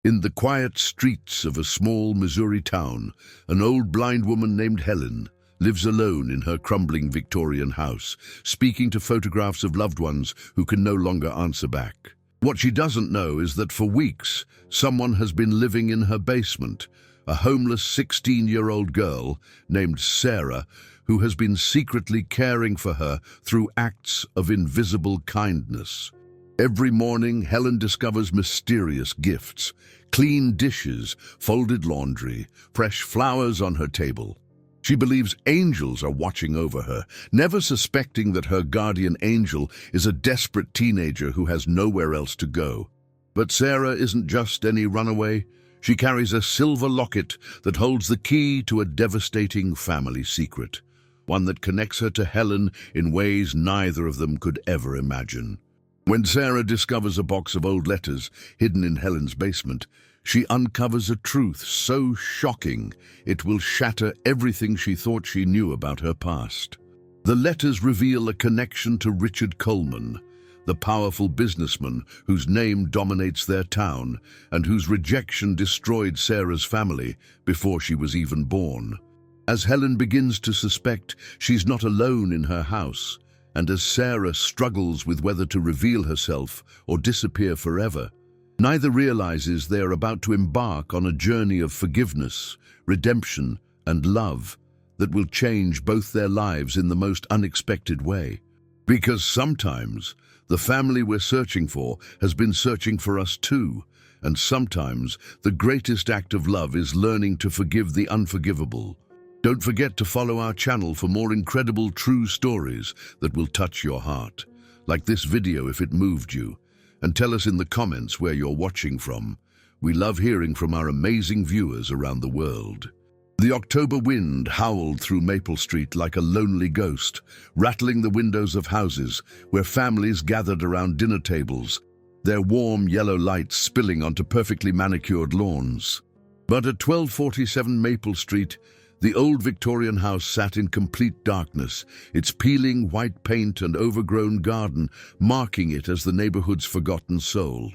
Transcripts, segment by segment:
In the quiet streets of a small Missouri town, an old blind woman named Helen lives alone in her crumbling Victorian house, speaking to photographs of loved ones who can no longer answer back. What she doesn't know is that for weeks, someone has been living in her basement, a homeless 16-year-old girl named Sarah, who has been secretly caring for her through acts of invisible kindness. Every morning, Helen discovers mysterious gifts, clean dishes, folded laundry, fresh flowers on her table. She believes angels are watching over her, never suspecting that her guardian angel is a desperate teenager who has nowhere else to go. But Sarah isn't just any runaway. She carries a silver locket that holds the key to a devastating family secret, one that connects her to Helen in ways neither of them could ever imagine. When Sarah discovers a box of old letters hidden in Helen's basement, she uncovers a truth so shocking it will shatter everything she thought she knew about her past. The letters reveal a connection to Richard Coleman, the powerful businessman whose name dominates their town and whose rejection destroyed Sarah's family before she was even born. As Helen begins to suspect she's not alone in her house, and as Sarah struggles with whether to reveal herself or disappear forever, neither realizes they are about to embark on a journey of forgiveness, redemption, and love that will change both their lives in the most unexpected way. Because sometimes the family we're searching for has been searching for us too, and sometimes the greatest act of love is learning to forgive the unforgivable. Don't forget to follow our channel for more incredible true stories that will touch your heart. Like this video if it moved you, and tell us in the comments where you're watching from. We love hearing from our amazing viewers around the world. The October wind howled through Maple Street like a lonely ghost, rattling the windows of houses where families gathered around dinner tables, their warm yellow lights spilling onto perfectly manicured lawns. But at 1247 Maple Street, the old Victorian house sat in complete darkness, its peeling white paint and overgrown garden marking it as the neighborhood's forgotten soul.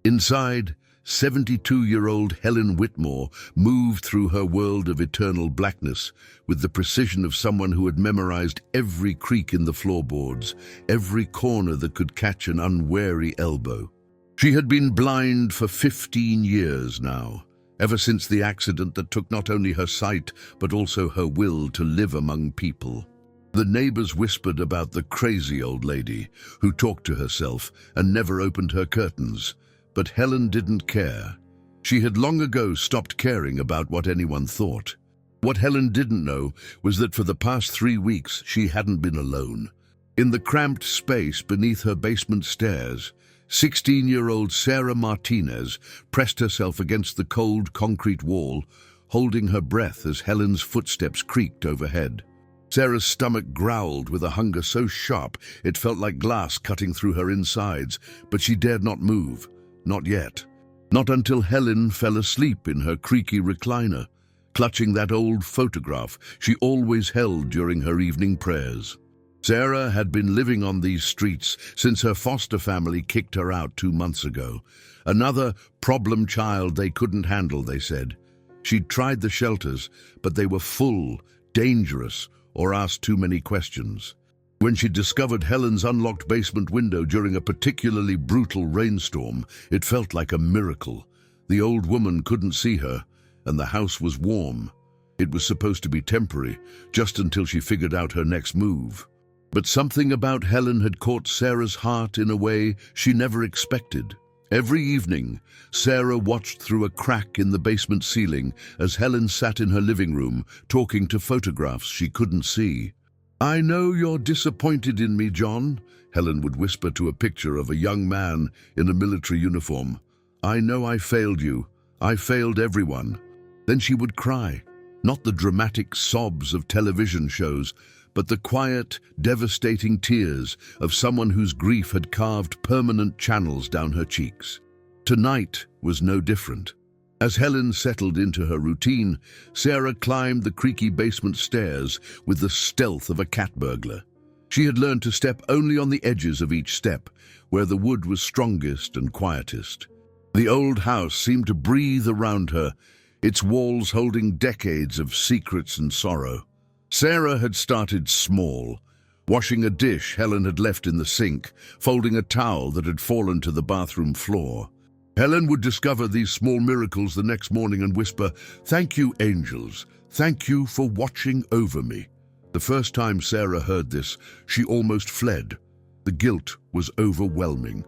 Inside, 72-year-old Helen Whitmore moved through her world of eternal blackness with the precision of someone who had memorized every creak in the floorboards, every corner that could catch an unwary elbow. She had been blind for 15 years now, ever since the accident that took not only her sight, but also her will to live among people. The neighbors whispered about the crazy old lady who talked to herself and never opened her curtains, but Helen didn't care. She had long ago stopped caring about what anyone thought. What Helen didn't know was that for the past 3 weeks she hadn't been alone. In the cramped space beneath her basement stairs, 16-year-old Sarah Martinez pressed herself against the cold concrete wall, holding her breath as Helen's footsteps creaked overhead. Sarah's stomach growled with a hunger so sharp it felt like glass cutting through her insides, but she dared not move. Not yet. Not until Helen fell asleep in her creaky recliner, clutching that old photograph she always held during her evening prayers. Sarah had been living on these streets since her foster family kicked her out 2 months ago. Another problem child they couldn't handle, they said. She'd tried the shelters, but they were full, dangerous, or asked too many questions. When she discovered Helen's unlocked basement window during a particularly brutal rainstorm, it felt like a miracle. The old woman couldn't see her, and the house was warm. It was supposed to be temporary, just until she figured out her next move. But something about Helen had caught Sarah's heart in a way she never expected. Every evening, Sarah watched through a crack in the basement ceiling as Helen sat in her living room, talking to photographs she couldn't see. "I know you're disappointed in me, John," Helen would whisper to a picture of a young man in a military uniform. "I know I failed you. I failed everyone." Then she would cry, not the dramatic sobs of television shows, but the quiet, devastating tears of someone whose grief had carved permanent channels down her cheeks. Tonight was no different. As Helen settled into her routine, Sarah climbed the creaky basement stairs with the stealth of a cat burglar. She had learned to step only on the edges of each step, where the wood was strongest and quietest. The old house seemed to breathe around her, its walls holding decades of secrets and sorrow. Sarah had started small, washing a dish Helen had left in the sink, folding a towel that had fallen to the bathroom floor. Helen would discover these small miracles the next morning and whisper, "Thank you, angels. Thank you for watching over me." The first time Sarah heard this, she almost fled. The guilt was overwhelming.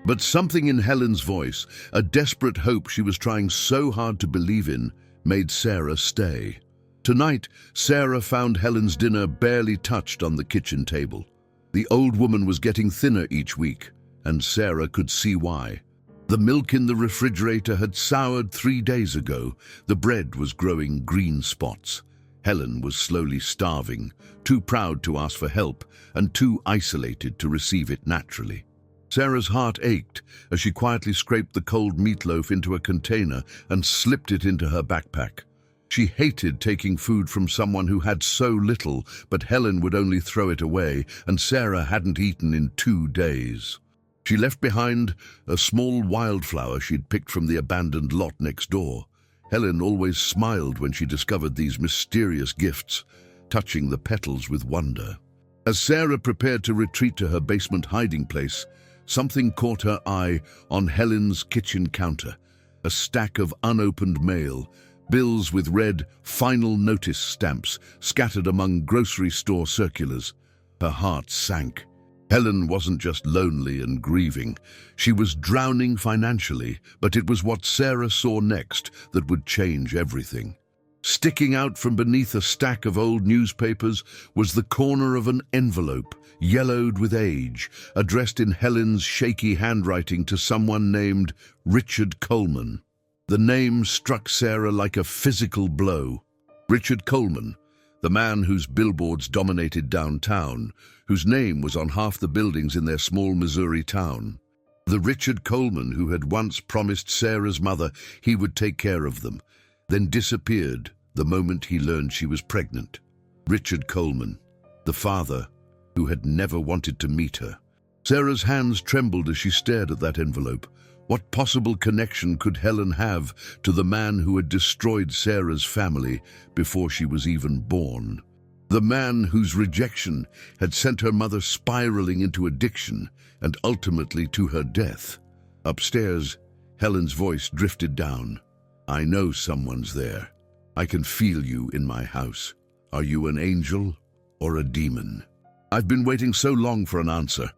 But something in Helen's voice, a desperate hope she was trying so hard to believe in, made Sarah stay. Tonight, Sarah found Helen's dinner barely touched on the kitchen table. The old woman was getting thinner each week, and Sarah could see why. The milk in the refrigerator had soured 3 days ago. The bread was growing green spots. Helen was slowly starving, too proud to ask for help and too isolated to receive it naturally. Sarah's heart ached as she quietly scraped the cold meatloaf into a container and slipped it into her backpack. She hated taking food from someone who had so little, but Helen would only throw it away, and Sarah hadn't eaten in 2 days. She left behind a small wildflower she'd picked from the abandoned lot next door. Helen always smiled when she discovered these mysterious gifts, touching the petals with wonder. As Sarah prepared to retreat to her basement hiding place, something caught her eye on Helen's kitchen counter. A stack of unopened mail, bills with red "Final Notice" stamps scattered among grocery store circulars. Her heart sank. Helen wasn't just lonely and grieving. She was drowning financially, but it was what Sarah saw next that would change everything. Sticking out from beneath a stack of old newspapers was the corner of an envelope, yellowed with age, addressed in Helen's shaky handwriting to someone named Richard Coleman. The name struck Sarah like a physical blow. Richard Coleman, the man whose billboards dominated downtown, whose name was on half the buildings in their small Missouri town. The Richard Coleman who had once promised Sarah's mother he would take care of them, then disappeared the moment he learned she was pregnant. Richard Coleman, the father who had never wanted to meet her. Sarah's hands trembled as she stared at that envelope. What possible connection could Helen have to the man who had destroyed Sarah's family before she was even born? The man whose rejection had sent her mother spiraling into addiction and ultimately to her death. Upstairs, Helen's voice drifted down. "I know someone's there. I can feel you in my house. Are you an angel or a demon?" I've been waiting so long for an answer.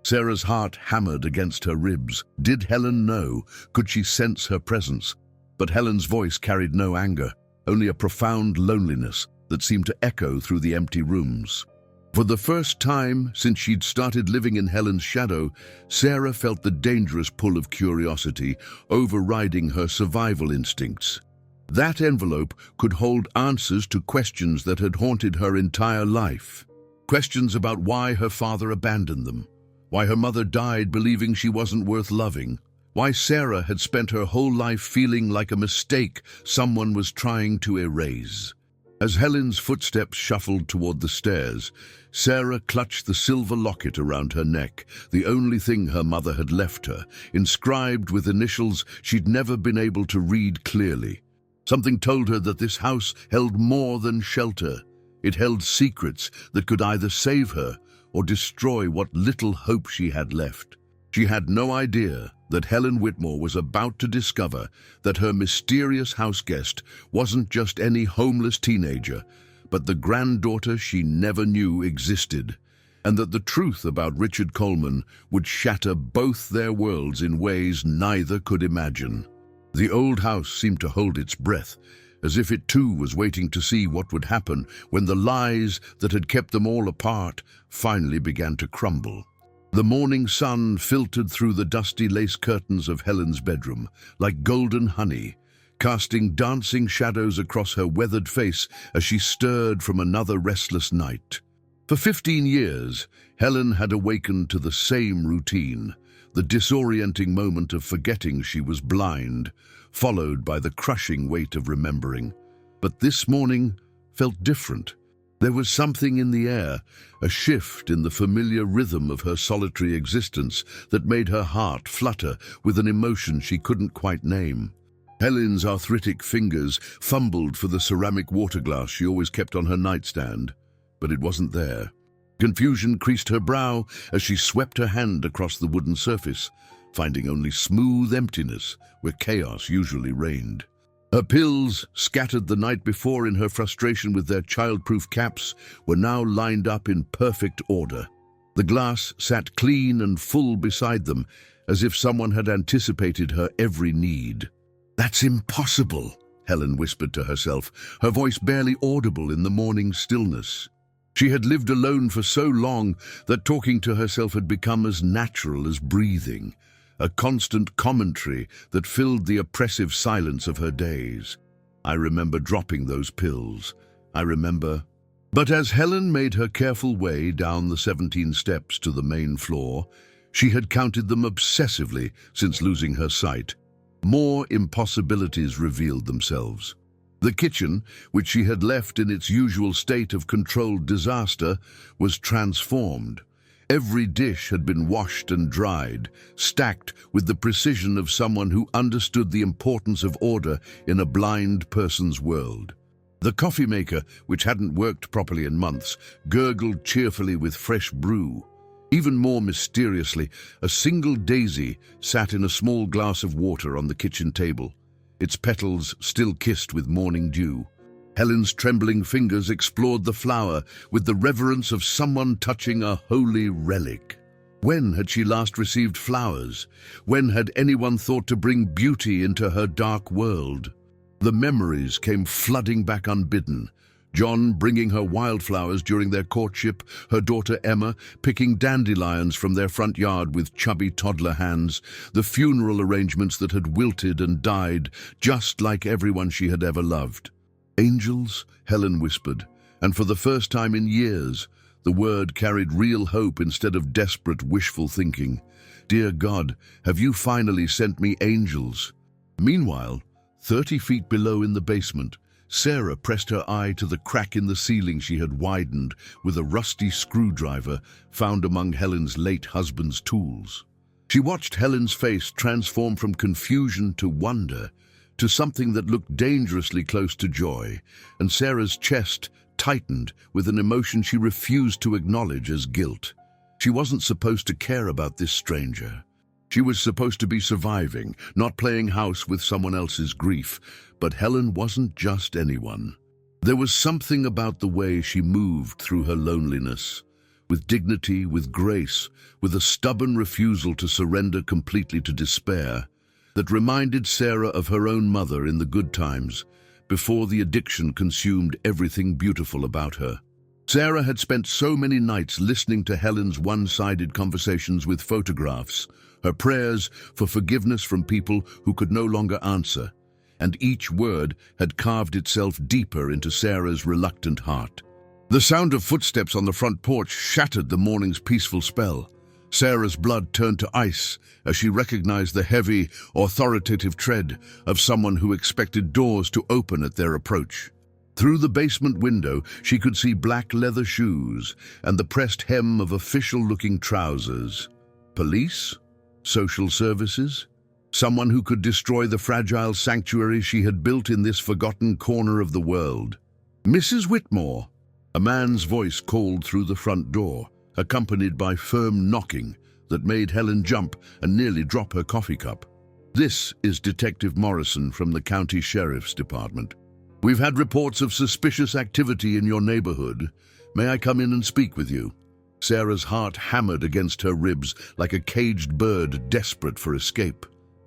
Sarah's heart hammered against her ribs. Did Helen know? Could she sense her presence? But Helen's voice carried no anger, only a profound loneliness that seemed to echo through the empty rooms. For the first time since she'd started living in Helen's shadow, Sarah felt the dangerous pull of curiosity overriding her survival instincts. That envelope could hold answers to questions that had haunted her entire life. Questions about why her father abandoned them, why her mother died believing she wasn't worth loving, why Sarah had spent her whole life feeling like a mistake someone was trying to erase. As Helen's footsteps shuffled toward the stairs, Sarah clutched the silver locket around her neck, the only thing her mother had left her, inscribed with initials she'd never been able to read clearly. Something told her that this house held more than shelter. It held secrets that could either save her or destroy what little hope she had left. She had no idea that Helen Whitmore was about to discover that her mysterious house guest wasn't just any homeless teenager, but the granddaughter she never knew existed, and that the truth about Richard Coleman would shatter both their worlds in ways neither could imagine. The old house seemed to hold its breath, as if it too was waiting to see what would happen when the lies that had kept them all apart finally began to crumble. The morning sun filtered through the dusty lace curtains of Helen's bedroom like golden honey, casting dancing shadows across her weathered face as she stirred from another restless night. For 15 years, Helen had awakened to the same routine, the disorienting moment of forgetting she was blind, followed by the crushing weight of remembering. But this morning felt different. There was something in the air, a shift in the familiar rhythm of her solitary existence that made her heart flutter with an emotion she couldn't quite name. Helen's arthritic fingers fumbled for the ceramic water glass she always kept on her nightstand, but it wasn't there. Confusion creased her brow as she swept her hand across the wooden surface, finding only smooth emptiness where chaos usually reigned. Her pills, scattered the night before in her frustration with their childproof caps, were now lined up in perfect order. The glass sat clean and full beside them, as if someone had anticipated her every need. "That's impossible," Helen whispered to herself, her voice barely audible in the morning stillness. She had lived alone for so long that talking to herself had become as natural as breathing, a constant commentary that filled the oppressive silence of her days. "I remember dropping those pills. I remember..." But as Helen made her careful way down the 17 steps to the main floor, she had counted them obsessively since losing her sight. More impossibilities revealed themselves. The kitchen, which she had left in its usual state of controlled disaster, was transformed. Every dish had been washed and dried, stacked with the precision of someone who understood the importance of order in a blind person's world. The coffee maker, which hadn't worked properly in months, gurgled cheerfully with fresh brew. Even more mysteriously, a single daisy sat in a small glass of water on the kitchen table, its petals still kissed with morning dew. Helen's trembling fingers explored the flower with the reverence of someone touching a holy relic. When had she last received flowers? When had anyone thought to bring beauty into her dark world? The memories came flooding back unbidden. John bringing her wildflowers during their courtship, her daughter Emma picking dandelions from their front yard with chubby toddler hands, the funeral arrangements that had wilted and died, just like everyone she had ever loved. "Angels?" Helen whispered, and for the first time in years, the word carried real hope instead of desperate, wishful thinking. "Dear God, have you finally sent me angels?" Meanwhile, 30 feet below in the basement, Sarah pressed her eye to the crack in the ceiling she had widened with a rusty screwdriver found among Helen's late husband's tools. She watched Helen's face transform from confusion to wonder, to something that looked dangerously close to joy, and Sarah's chest tightened with an emotion she refused to acknowledge as guilt. She wasn't supposed to care about this stranger. She was supposed to be surviving, not playing house with someone else's grief. But Helen wasn't just anyone. There was something about the way she moved through her loneliness, with dignity, with grace, with a stubborn refusal to surrender completely to despair, that reminded Sarah of her own mother in the good times, before the addiction consumed everything beautiful about her. Sarah had spent so many nights listening to Helen's one-sided conversations with photographs, her prayers for forgiveness from people who could no longer answer, and each word had carved itself deeper into Sarah's reluctant heart. The sound of footsteps on the front porch shattered the morning's peaceful spell. Sarah's blood turned to ice as she recognized the heavy, authoritative tread of someone who expected doors to open at their approach. Through the basement window, she could see black leather shoes and the pressed hem of official-looking trousers. Police? Social services? Someone who could destroy the fragile sanctuary she had built in this forgotten corner of the world. "Mrs. Whitmore!" A man's voice called through the front door, accompanied by firm knocking that made Helen jump and nearly drop her coffee cup. "This is Detective Morrison from the County Sheriff's Department. We've had reports of suspicious activity in your neighborhood. May I come in and speak with you?" Sarah's heart hammered against her ribs like a caged bird desperate for escape.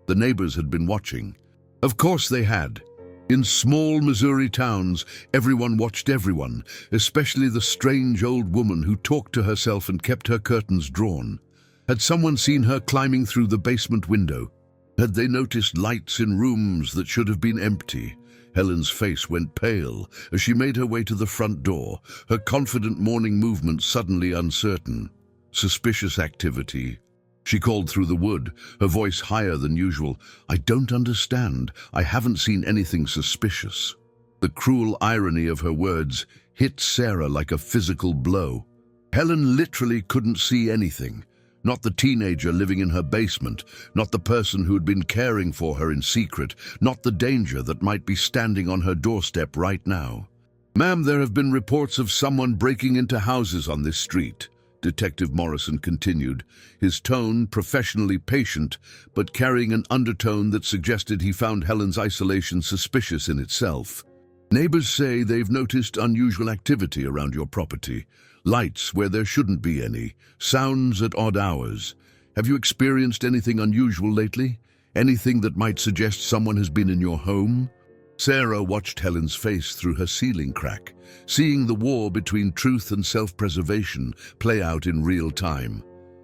The neighbors had been watching. Of course they had. In small Missouri towns, everyone watched everyone, especially the strange old woman who talked to herself and kept her curtains drawn. Had someone seen her climbing through the basement window? Had they noticed lights in rooms that should have been empty? Helen's face went pale as she made her way to the front door, her confident morning movements suddenly uncertain. Suspicious activity. She called through the wood, her voice higher than usual. "I don't understand. I haven't seen anything suspicious." The cruel irony of her words hit Sarah like a physical blow. Helen literally couldn't see anything. Not the teenager living in her basement, not the person who had been caring for her in secret, not the danger that might be standing on her doorstep right now. "Ma'am, there have been reports of someone breaking into houses on this street," Detective Morrison continued, his tone professionally patient, but carrying an undertone that suggested he found Helen's isolation suspicious in itself. "Neighbors say they've noticed unusual activity around your property. Lights where there shouldn't be any, sounds at odd hours. Have you experienced anything unusual lately? Anything that might suggest someone has been in your home?" Sarah watched Helen's face through her ceiling crack, seeing the war between truth and self-preservation play out in real time.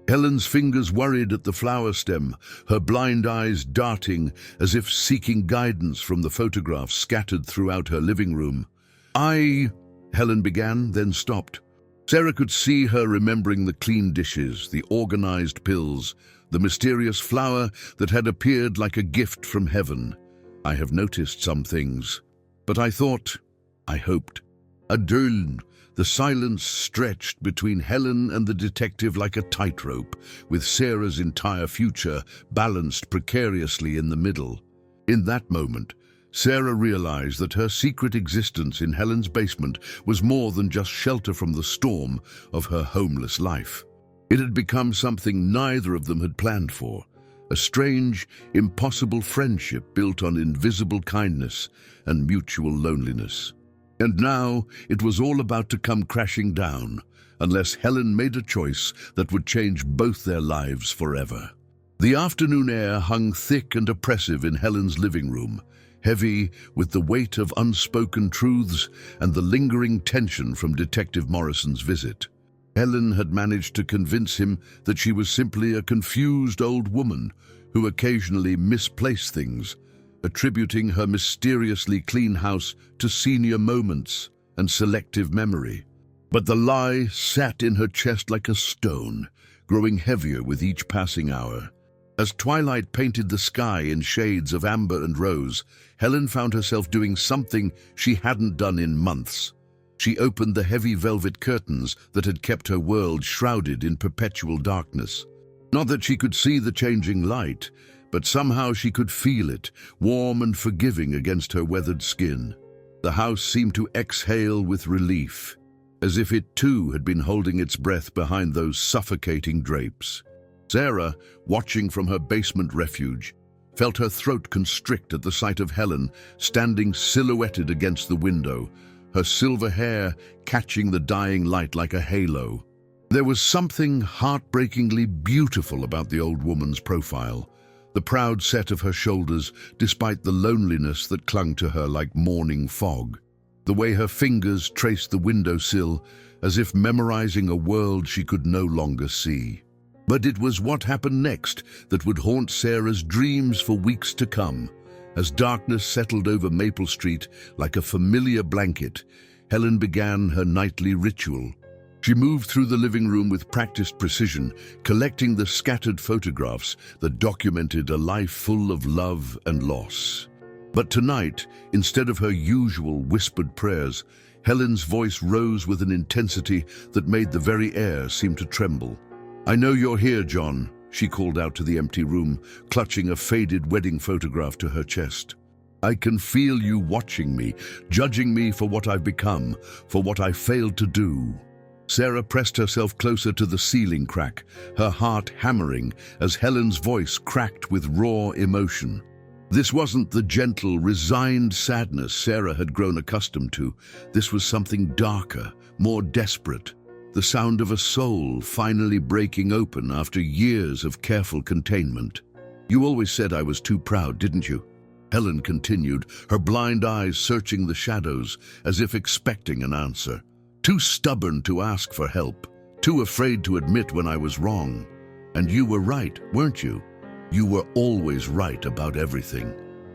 Helen's fingers worried at the flower stem, her blind eyes darting as if seeking guidance from the photographs scattered throughout her living room. Helen began, then stopped. Sarah could see her remembering the clean dishes, the organized pills, the mysterious flower that had appeared like a gift from heaven. "I have noticed some things, but I hoped." Adul, the silence stretched between Helen and the detective like a tightrope, with Sarah's entire future balanced precariously in the middle. In that moment, Sarah realized that her secret existence in Helen's basement was more than just shelter from the storm of her homeless life. It had become something neither of them had planned for. A strange, impossible friendship built on invisible kindness and mutual loneliness. And now it was all about to come crashing down, unless Helen made a choice that would change both their lives forever. The afternoon air hung thick and oppressive in Helen's living room, heavy with the weight of unspoken truths and the lingering tension from Detective Morrison's visit. Helen had managed to convince him that she was simply a confused old woman who occasionally misplaced things, attributing her mysteriously clean house to senior moments and selective memory. But the lie sat in her chest like a stone, growing heavier with each passing hour. As twilight painted the sky in shades of amber and rose, Helen found herself doing something she hadn't done in months. She opened the heavy velvet curtains that had kept her world shrouded in perpetual darkness. Not that she could see the changing light, but somehow she could feel it, warm and forgiving against her weathered skin. The house seemed to exhale with relief, as if it too had been holding its breath behind those suffocating drapes. Sarah, watching from her basement refuge, felt her throat constrict at the sight of Helen standing silhouetted against the window, her silver hair catching the dying light like a halo. There was something heartbreakingly beautiful about the old woman's profile, the proud set of her shoulders despite the loneliness that clung to her like morning fog, the way her fingers traced the windowsill as if memorizing a world she could no longer see. But it was what happened next that would haunt Sarah's dreams for weeks to come. As darkness settled over Maple Street like a familiar blanket, Helen began her nightly ritual. She moved through the living room with practiced precision, collecting the scattered photographs that documented a life full of love and loss. But tonight, instead of her usual whispered prayers, Helen's voice rose with an intensity that made the very air seem to tremble. "I know you're here, John," she called out to the empty room, clutching a faded wedding photograph to her chest. "I can feel you watching me, judging me for what I've become, for what I failed to do." Sarah pressed herself closer to the ceiling crack, her heart hammering as Helen's voice cracked with raw emotion. This wasn't the gentle, resigned sadness Sarah had grown accustomed to. This was something darker, more desperate. The sound of a soul finally breaking open after years of careful containment. "You always said I was too proud, didn't you?" Helen continued, her blind eyes searching the shadows as if expecting an answer. "Too stubborn to ask for help, too afraid to admit when I was wrong. And you were right, weren't you? You were always right about everything."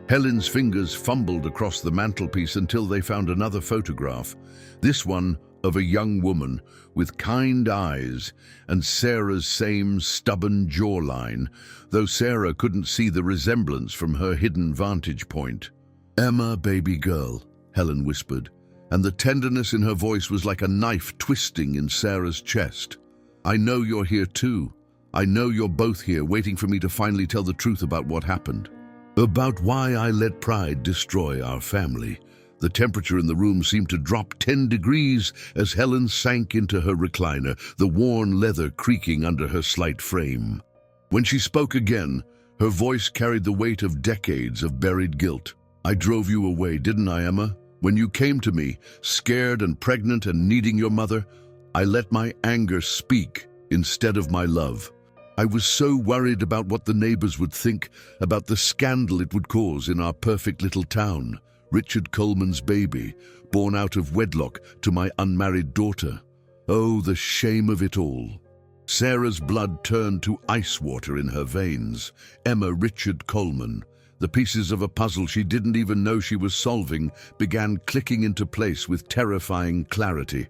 Helen's fingers fumbled across the mantelpiece until they found another photograph, this one of a young woman with kind eyes and Sarah's same stubborn jawline, though Sarah couldn't see the resemblance from her hidden vantage point. "Emma, baby girl," Helen whispered, and the tenderness in her voice was like a knife twisting in Sarah's chest. "I know you're here too. I know you're both here, waiting for me to finally tell the truth about what happened. About why I let pride destroy our family." The temperature in the room seemed to drop 10 degrees as Helen sank into her recliner, the worn leather creaking under her slight frame. When she spoke again, her voice carried the weight of decades of buried guilt. "I drove you away, didn't I, Emma? When you came to me, scared and pregnant and needing your mother, I let my anger speak instead of my love. I was so worried about what the neighbors would think, about the scandal it would cause in our perfect little town. Richard Coleman's baby, born out of wedlock to my unmarried daughter. Oh, the shame of it all." Sarah's blood turned to ice water in her veins. Emma Richard Coleman. The pieces of a puzzle she didn't even know she was solving began clicking into place with terrifying clarity.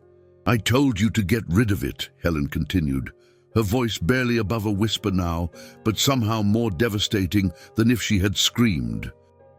"I told you to get rid of it," Helen continued, her voice barely above a whisper now, but somehow more devastating than if she had screamed.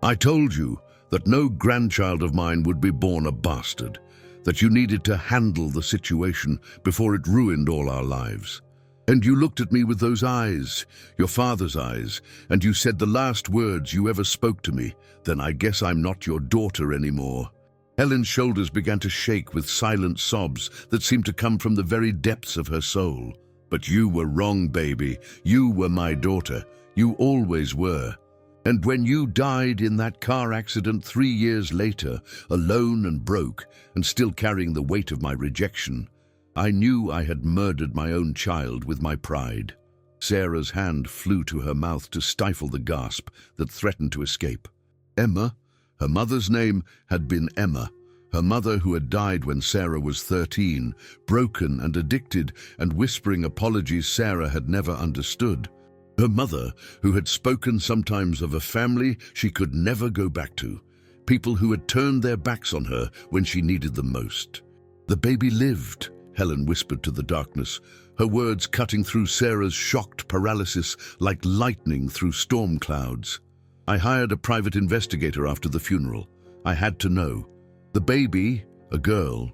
"I told you that no grandchild of mine would be born a bastard, that you needed to handle the situation before it ruined all our lives. And you looked at me with those eyes, your father's eyes, and you said the last words you ever spoke to me, 'Then I guess I'm not your daughter anymore.'" Helen's shoulders began to shake with silent sobs that seemed to come from the very depths of her soul. "But you were wrong, baby. You were my daughter. You always were. And when you died in that car accident 3 years later, alone and broke, and still carrying the weight of my rejection, I knew I had murdered my own child with my pride." Sarah's hand flew to her mouth to stifle the gasp that threatened to escape. Emma, her mother's name had been Emma, her mother who had died when Sarah was 13, broken and addicted and whispering apologies Sarah had never understood. Her mother, who had spoken sometimes of a family she could never go back to, people who had turned their backs on her when she needed them most. "The baby lived," Helen whispered to the darkness, her words cutting through Sarah's shocked paralysis like lightning through storm clouds. "I hired a private investigator after the funeral. I had to know. The baby, a girl,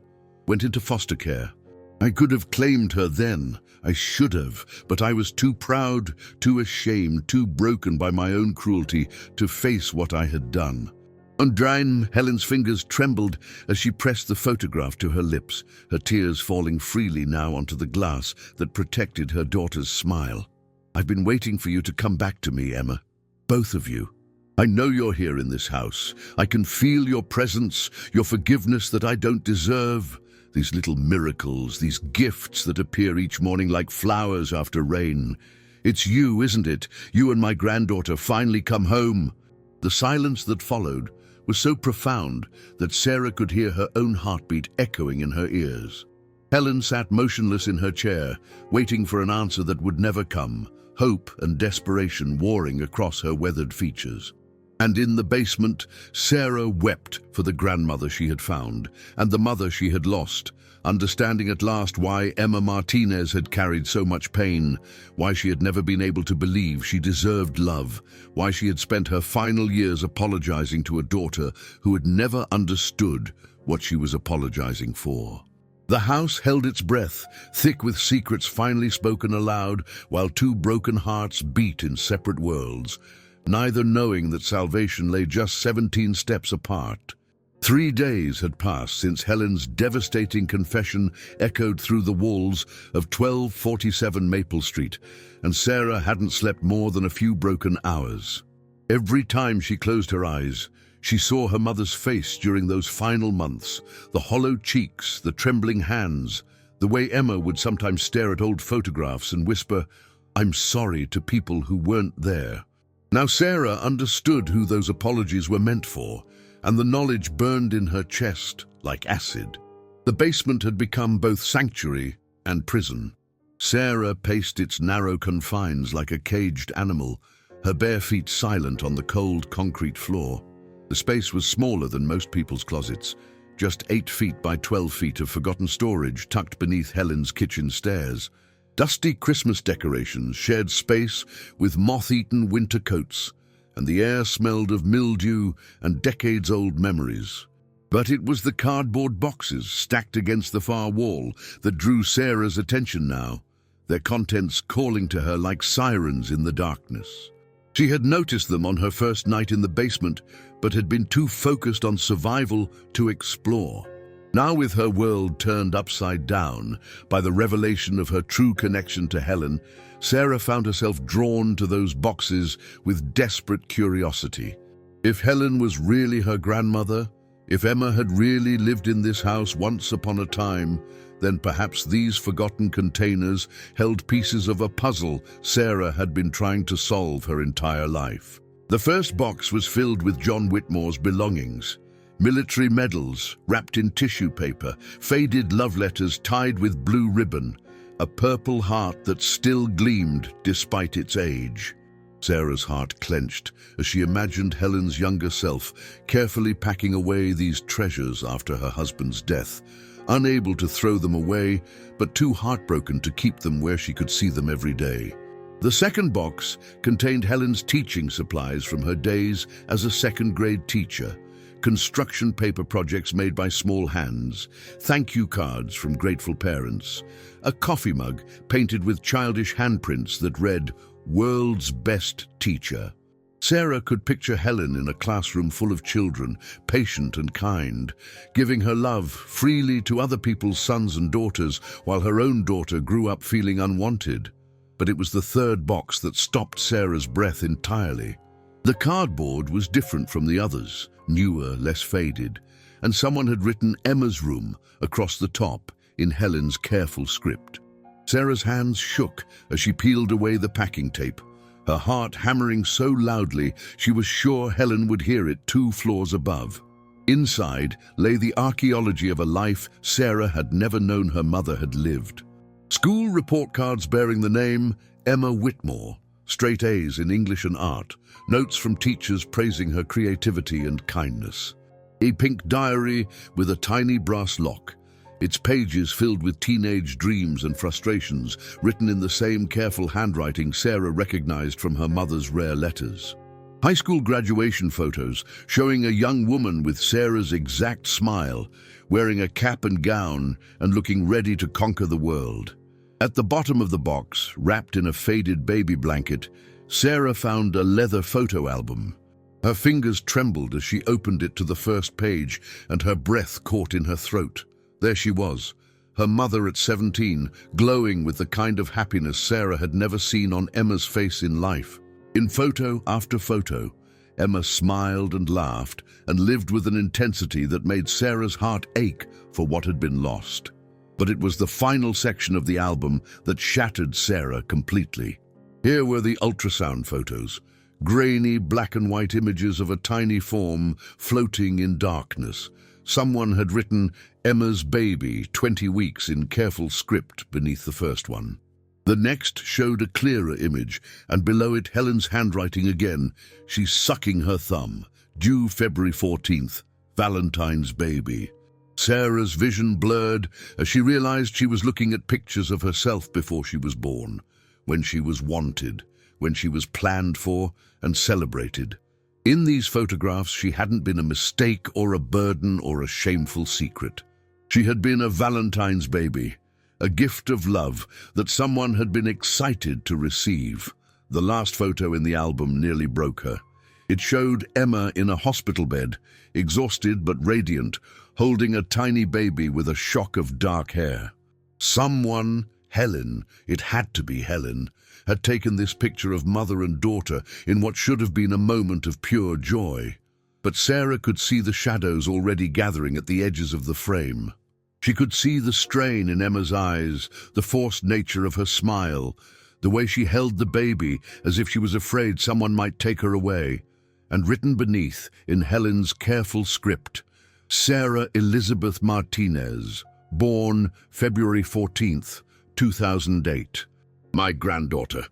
went into foster care. I could have claimed her then. I should have, but I was too proud, too ashamed, too broken by my own cruelty to face what I had done." Undrain, Helen's fingers trembled as she pressed the photograph to her lips, her tears falling freely now onto the glass that protected her daughter's smile. "I've been waiting for you to come back to me, Emma. Both of you. I know you're here in this house. I can feel your presence, your forgiveness that I don't deserve. These little miracles, these gifts that appear each morning like flowers after rain. It's you, isn't it? You and my granddaughter finally come home." The silence that followed was so profound that Sarah could hear her own heartbeat echoing in her ears. Helen sat motionless in her chair, waiting for an answer that would never come, hope and desperation warring across her weathered features. And in the basement, Sarah wept for the grandmother she had found and the mother she had lost, understanding at last why Emma Martinez had carried so much pain, why she had never been able to believe she deserved love, why she had spent her final years apologizing to a daughter who had never understood what she was apologizing for. The house held its breath, thick with secrets finally spoken aloud, while two broken hearts beat in separate worlds, neither knowing that salvation lay just 17 steps apart. 3 days had passed since Helen's devastating confession echoed through the walls of 1247 Maple Street, and Sarah hadn't slept more than a few broken hours. Every time she closed her eyes, she saw her mother's face during those final months, the hollow cheeks, the trembling hands, the way Emma would sometimes stare at old photographs and whisper, "I'm sorry," to people who weren't there. Now Sarah understood who those apologies were meant for, and the knowledge burned in her chest like acid. The basement had become both sanctuary and prison. Sarah paced its narrow confines like a caged animal, her bare feet silent on the cold concrete floor. The space was smaller than most people's closets, just 8 feet by 12 feet of forgotten storage tucked beneath Helen's kitchen stairs. Dusty Christmas decorations shared space with moth-eaten winter coats, and the air smelled of mildew and decades-old memories. But it was the cardboard boxes stacked against the far wall that drew Sarah's attention now, their contents calling to her like sirens in the darkness. She had noticed them on her first night in the basement, but had been too focused on survival to explore. Now, with her world turned upside down by the revelation of her true connection to Helen, Sarah found herself drawn to those boxes with desperate curiosity. If Helen was really her grandmother, if Emma had really lived in this house once upon a time, then perhaps these forgotten containers held pieces of a puzzle Sarah had been trying to solve her entire life. The first box was filled with John Whitmore's belongings. Military medals wrapped in tissue paper, faded love letters tied with blue ribbon, a purple heart that still gleamed despite its age. Sarah's heart clenched as she imagined Helen's younger self carefully packing away these treasures after her husband's death, unable to throw them away, but too heartbroken to keep them where she could see them every day. The second box contained Helen's teaching supplies from her days as a second-grade teacher, construction paper projects made by small hands, thank you cards from grateful parents, a coffee mug painted with childish handprints that read, "World's Best Teacher." Sarah could picture Helen in a classroom full of children, patient and kind, giving her love freely to other people's sons and daughters while her own daughter grew up feeling unwanted. But it was the third box that stopped Sarah's breath entirely. The cardboard was different from the others, newer, less faded, and someone had written Emma's room across the top in Helen's careful script. Sarah's hands shook as she peeled away the packing tape, her heart hammering so loudly she was sure Helen would hear it 2 floors above. Inside lay the archaeology of a life Sarah had never known her mother had lived. School report cards bearing the name Emma Whitmore, straight A's in English and art, notes from teachers praising her creativity and kindness. A pink diary with a tiny brass lock, its pages filled with teenage dreams and frustrations, written in the same careful handwriting Sarah recognized from her mother's rare letters. High school graduation photos showing a young woman with Sarah's exact smile, wearing a cap and gown and looking ready to conquer the world. At the bottom of the box, wrapped in a faded baby blanket, Sarah found a leather photo album. Her fingers trembled as she opened it to the first page, and her breath caught in her throat. There she was, her mother at 17, glowing with the kind of happiness Sarah had never seen on Emma's face in life. In photo after photo, Emma smiled and laughed and lived with an intensity that made Sarah's heart ache for what had been lost. But it was the final section of the album that shattered Sarah completely. Here were the ultrasound photos, grainy black and white images of a tiny form floating in darkness. Someone had written Emma's baby, 20 weeks in careful script beneath the first one. The next showed a clearer image, and below it Helen's handwriting again. She's sucking her thumb. Due February 14th, Valentine's baby. Sarah's vision blurred as she realized she was looking at pictures of herself before she was born, when she was wanted, when she was planned for and celebrated. In these photographs, she hadn't been a mistake or a burden or a shameful secret. She had been a Valentine's baby, a gift of love that someone had been excited to receive. The last photo in the album nearly broke her. It showed Emma in a hospital bed, exhausted but radiant, holding a tiny baby with a shock of dark hair. Someone, Helen, it had to be Helen, had taken this picture of mother and daughter in what should have been a moment of pure joy. But Sarah could see the shadows already gathering at the edges of the frame. She could see the strain in Emma's eyes, the forced nature of her smile, the way she held the baby as if she was afraid someone might take her away. And written beneath, in Helen's careful script, Sarah Elizabeth Martinez, born February 14th, 2008. My granddaughter.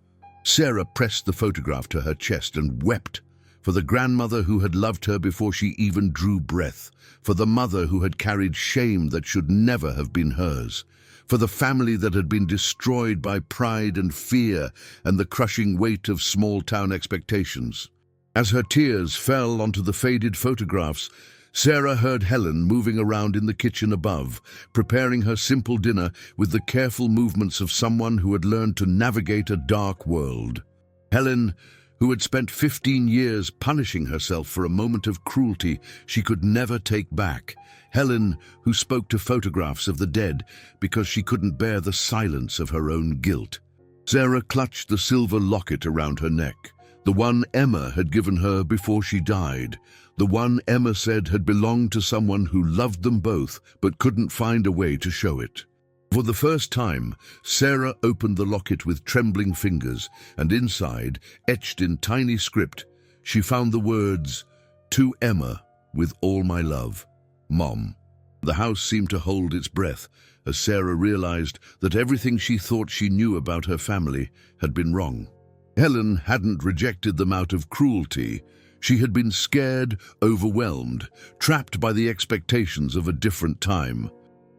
Sarah pressed the photograph to her chest and wept, for the grandmother who had loved her before she even drew breath, for the mother who had carried shame that should never have been hers, for the family that had been destroyed by pride and fear and the crushing weight of small-town expectations. As her tears fell onto the faded photographs, Sarah heard Helen moving around in the kitchen above, preparing her simple dinner with the careful movements of someone who had learned to navigate a dark world. Helen, who had spent 15 years punishing herself for a moment of cruelty she could never take back. Helen, who spoke to photographs of the dead because she couldn't bear the silence of her own guilt. Sarah clutched the silver locket around her neck, the one Emma had given her before she died, the one Emma said had belonged to someone who loved them both but couldn't find a way to show it. For the first time, Sarah opened the locket with trembling fingers, and inside, etched in tiny script, she found the words, "To Emma, with all my love, Mom." The house seemed to hold its breath as Sarah realized that everything she thought she knew about her family had been wrong. Helen hadn't rejected them out of cruelty. She had been scared, overwhelmed, trapped by the expectations of a different time.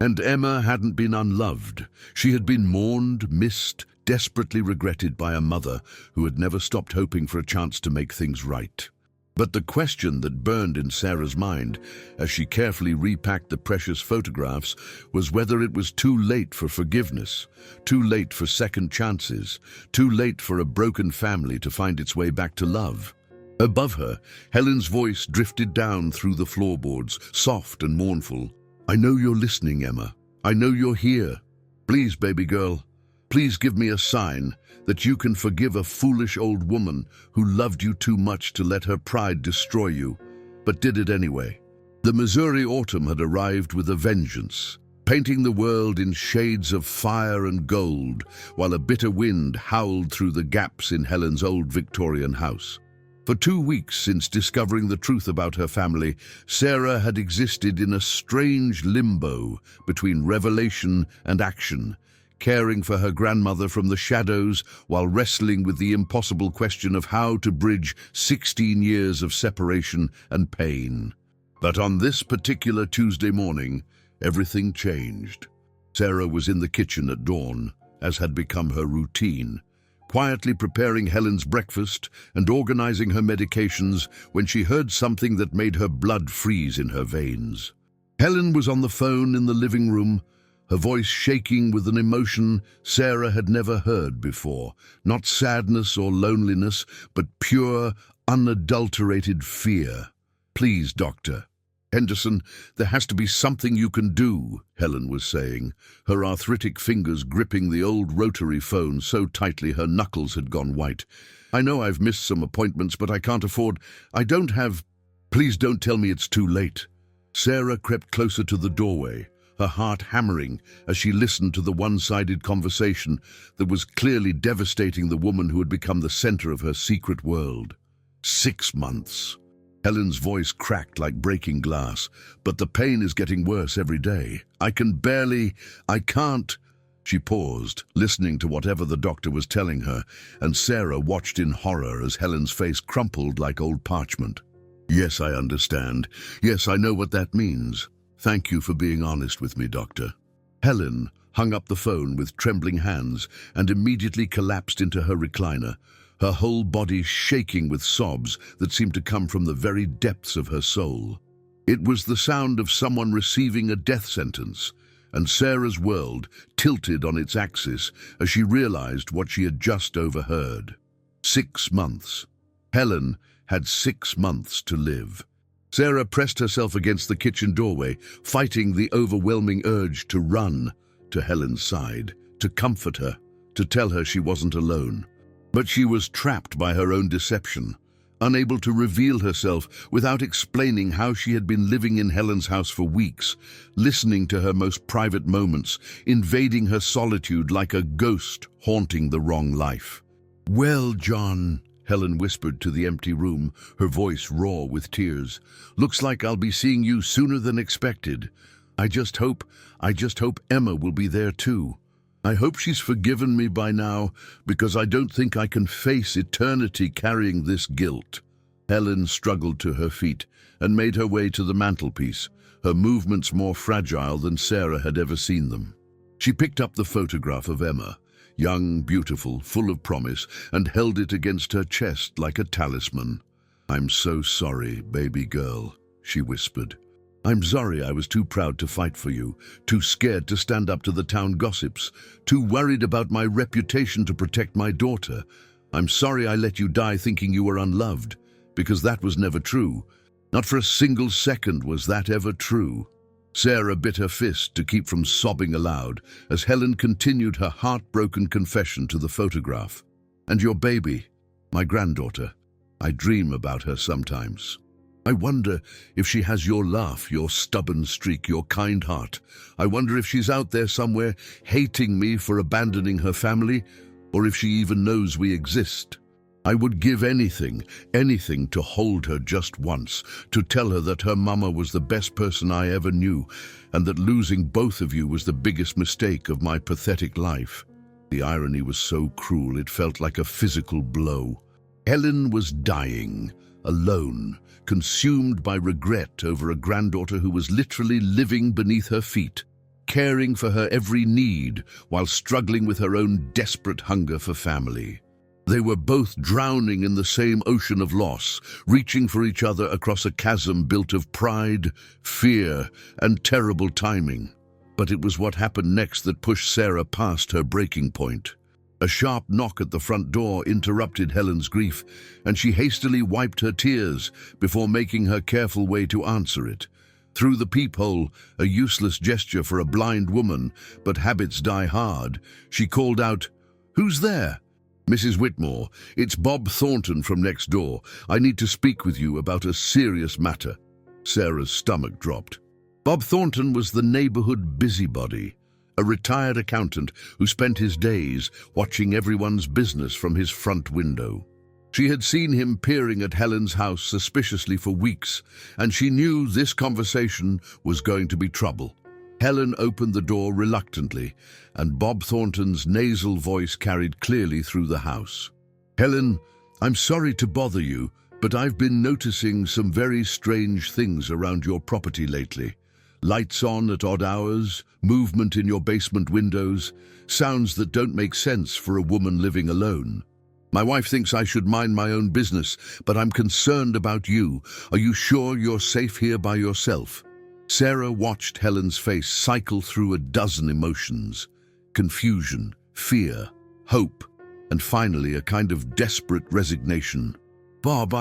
And Emma hadn't been unloved. She had been mourned, missed, desperately regretted by a mother who had never stopped hoping for a chance to make things right. But the question that burned in Sarah's mind as she carefully repacked the precious photographs was whether it was too late for forgiveness, too late for second chances, too late for a broken family to find its way back to love. Above her, Helen's voice drifted down through the floorboards, soft and mournful. "I know you're listening, Emma. I know you're here. Please, baby girl, please give me a sign that you can forgive a foolish old woman who loved you too much to let her pride destroy you, but did it anyway." The Missouri autumn had arrived with a vengeance, painting the world in shades of fire and gold, while a bitter wind howled through the gaps in Helen's old Victorian house. For 2 weeks since discovering the truth about her family, Sarah had existed in a strange limbo between revelation and action, caring for her grandmother from the shadows while wrestling with the impossible question of how to bridge 16 years of separation and pain. But on this particular Tuesday morning, everything changed. Sarah was in the kitchen at dawn, as had become her routine, quietly preparing Helen's breakfast and organizing her medications when she heard something that made her blood freeze in her veins. Helen was on the phone in the living room, her voice shaking with an emotion Sarah had never heard before. Not sadness or loneliness, but pure, unadulterated fear. "Please, doctor. Henderson, there has to be something you can do," Helen was saying, her arthritic fingers gripping the old rotary phone so tightly her knuckles had gone white. "I know I've missed some appointments, but I can't afford. I don't have. Please don't tell me it's too late." Sarah crept closer to the doorway, her heart hammering as she listened to the one-sided conversation that was clearly devastating the woman who had become the center of her secret world. 6 months. Helen's voice cracked like breaking glass. "But the pain is getting worse every day. I can't." She paused, listening to whatever the doctor was telling her, and Sarah watched in horror as Helen's face crumpled like old parchment. "Yes, I understand. Yes, I know what that means. Thank you for being honest with me, doctor." Helen hung up the phone with trembling hands and immediately collapsed into her recliner, her whole body shaking with sobs that seemed to come from the very depths of her soul. It was the sound of someone receiving a death sentence, and Sarah's world tilted on its axis as she realized what she had just overheard. 6 months. Helen had 6 months to live. Sarah pressed herself against the kitchen doorway, fighting the overwhelming urge to run to Helen's side, to comfort her, to tell her she wasn't alone. But she was trapped by her own deception, unable to reveal herself without explaining how she had been living in Helen's house for weeks, listening to her most private moments, invading her solitude like a ghost haunting the wrong life. "Well, John," Helen whispered to the empty room, her voice raw with tears, "looks like I'll be seeing you sooner than expected. I just hope Emma will be there too. I hope she's forgiven me by now, because I don't think I can face eternity carrying this guilt." Helen struggled to her feet and made her way to the mantelpiece, her movements more fragile than Sarah had ever seen them. She picked up the photograph of Emma, young, beautiful, full of promise, and held it against her chest like a talisman. "I'm so sorry, baby girl," she whispered. I'm sorry I was too proud to fight for you, too scared to stand up to the town gossips, too worried about my reputation to protect my daughter. I'm sorry I let you die thinking you were unloved, because that was never true. Not for a single second was that ever true. Sarah bit her fist to keep from sobbing aloud as Helen continued her heartbroken confession to the photograph. And your baby, my granddaughter, I dream about her sometimes. I wonder if she has your laugh, your stubborn streak, your kind heart. I wonder if she's out there somewhere hating me for abandoning her family, or if she even knows we exist. I would give anything to hold her just once, to tell her that her mama was the best person I ever knew, and that losing both of you was the biggest mistake of my pathetic life. The irony was so cruel it felt like a physical blow. Helen was dying, alone, consumed by regret over a granddaughter who was literally living beneath her feet, caring for her every need while struggling with her own desperate hunger for family. They were both drowning in the same ocean of loss, reaching for each other across a chasm built of pride, fear, and terrible timing. But it was what happened next that pushed Sarah past her breaking point. A sharp knock at the front door interrupted Helen's grief, and she hastily wiped her tears before making her careful way to answer it. Through the peephole, a useless gesture for a blind woman, but habits die hard, she called out, "Who's there?" "Mrs. Whitmore, it's Bob Thornton from next door. I need to speak with you about a serious matter." Sarah's stomach dropped. Bob Thornton was the neighborhood busybody, a retired accountant who spent his days watching everyone's business from his front window. She had seen him peering at Helen's house suspiciously for weeks, and she knew this conversation was going to be trouble. Helen opened the door reluctantly, and Bob Thornton's nasal voice carried clearly through the house. "Helen, I'm sorry to bother you, but I've been noticing some very strange things around your property lately. Lights on at odd hours, movement in your basement windows, sounds that don't make sense for a woman living alone. My wife thinks I should mind my own business, but I'm concerned about you. Are you sure you're safe here by yourself?" Sarah watched Helen's face cycle through a dozen emotions: confusion, fear, hope, and finally a kind of desperate resignation. "Bob,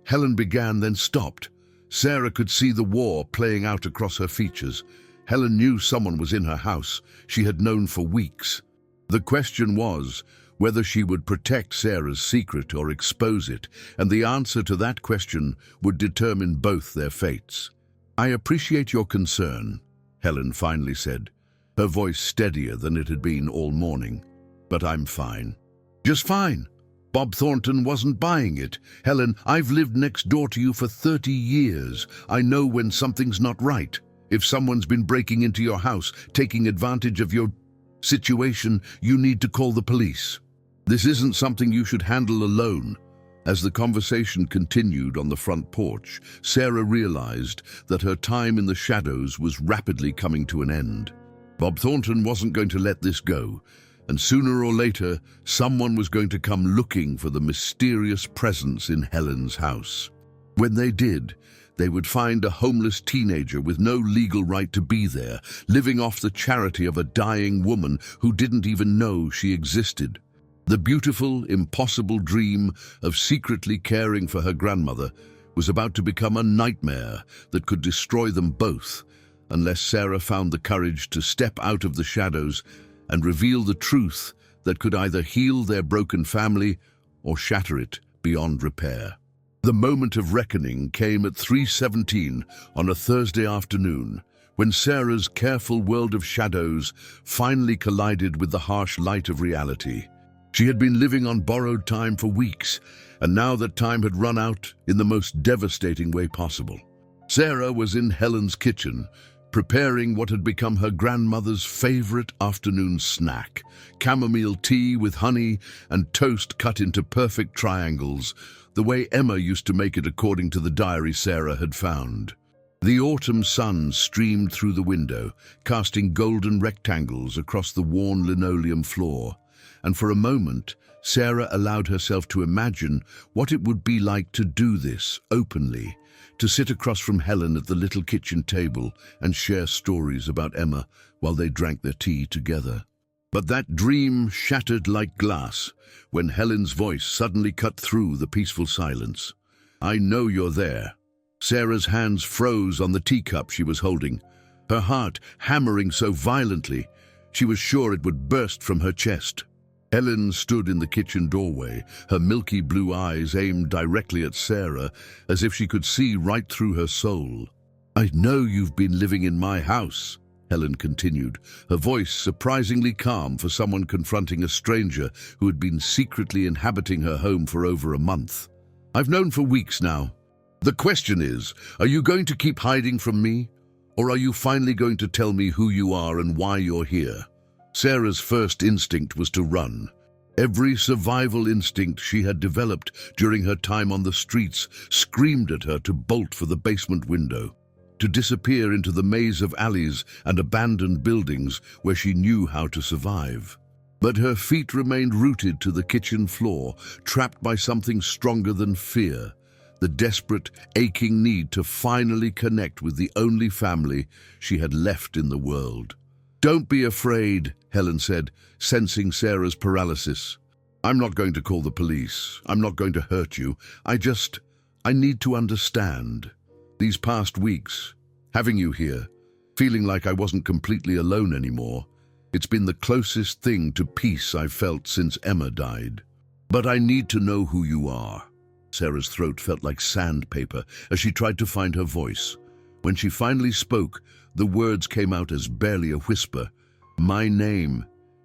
Helen began, then stopped. Sarah could see the war playing out across her features. Helen knew someone was in her house. She had known for weeks. The question was whether she would protect Sarah's secret or expose it, and the answer to that question would determine both their fates. "I appreciate your concern," Helen finally said, her voice steadier than it had been all morning. "But I'm fine." "Just fine?" Bob Thornton wasn't buying it. "Helen, I've lived next door to you for 30 years. I know when something's not right. If someone's been breaking into your house, taking advantage of your situation, you need to call the police. This isn't something you should handle alone." As the conversation continued on the front porch, Sarah realized that her time in the shadows was rapidly coming to an end. Bob Thornton wasn't going to let this go, and sooner or later, someone was going to come looking for the mysterious presence in Helen's house. When they did, they would find a homeless teenager with no legal right to be there, living off the charity of a dying woman who didn't even know she existed. The beautiful, impossible dream of secretly caring for her grandmother was about to become a nightmare that could destroy them both, unless Sarah found the courage to step out of the shadows and reveal the truth that could either heal their broken family or shatter it beyond repair. The moment of reckoning came at 3:17 on a Thursday afternoon, when Sarah's careful world of shadows finally collided with the harsh light of reality. She had been living on borrowed time for weeks, and now that time had run out in the most devastating way possible. Sarah was in Helen's kitchen, preparing what had become her grandmother's favorite afternoon snack: chamomile tea with honey and toast cut into perfect triangles, the way Emma used to make it according to the diary Sarah had found. The autumn sun streamed through the window, casting golden rectangles across the worn linoleum floor, and for a moment, Sarah allowed herself to imagine what it would be like to do this openly, to sit across from Helen at the little kitchen table and share stories about Emma while they drank their tea together. But that dream shattered like glass when Helen's voice suddenly cut through the peaceful silence. "I know you're there." Sarah's hands froze on the teacup she was holding, her heart hammering so violently she was sure it would burst from her chest. Helen stood in the kitchen doorway, her milky blue eyes aimed directly at Sarah, as if she could see right through her soul. "I know you've been living in my house," Helen continued, her voice surprisingly calm for someone confronting a stranger who had been secretly inhabiting her home for over a month. "I've known for weeks now. The question is, are you going to keep hiding from me? Or are you finally going to tell me who you are and why you're here?" Sarah's first instinct was to run. Every survival instinct she had developed during her time on the streets screamed at her to bolt for the basement window, to disappear into the maze of alleys and abandoned buildings where she knew how to survive. But her feet remained rooted to the kitchen floor, trapped by something stronger than fear, the desperate, aching need to finally connect with the only family she had left in the world. "Don't be afraid," Helen said, sensing Sarah's paralysis. "I'm not going to call the police. I'm not going to hurt you. I need to understand. These past weeks, having you here, feeling like I wasn't completely alone anymore, it's been the closest thing to peace I've felt since Emma died. But I need to know who you are." Sarah's throat felt like sandpaper as she tried to find her voice. When she finally spoke, the words came out as barely a whisper. "My name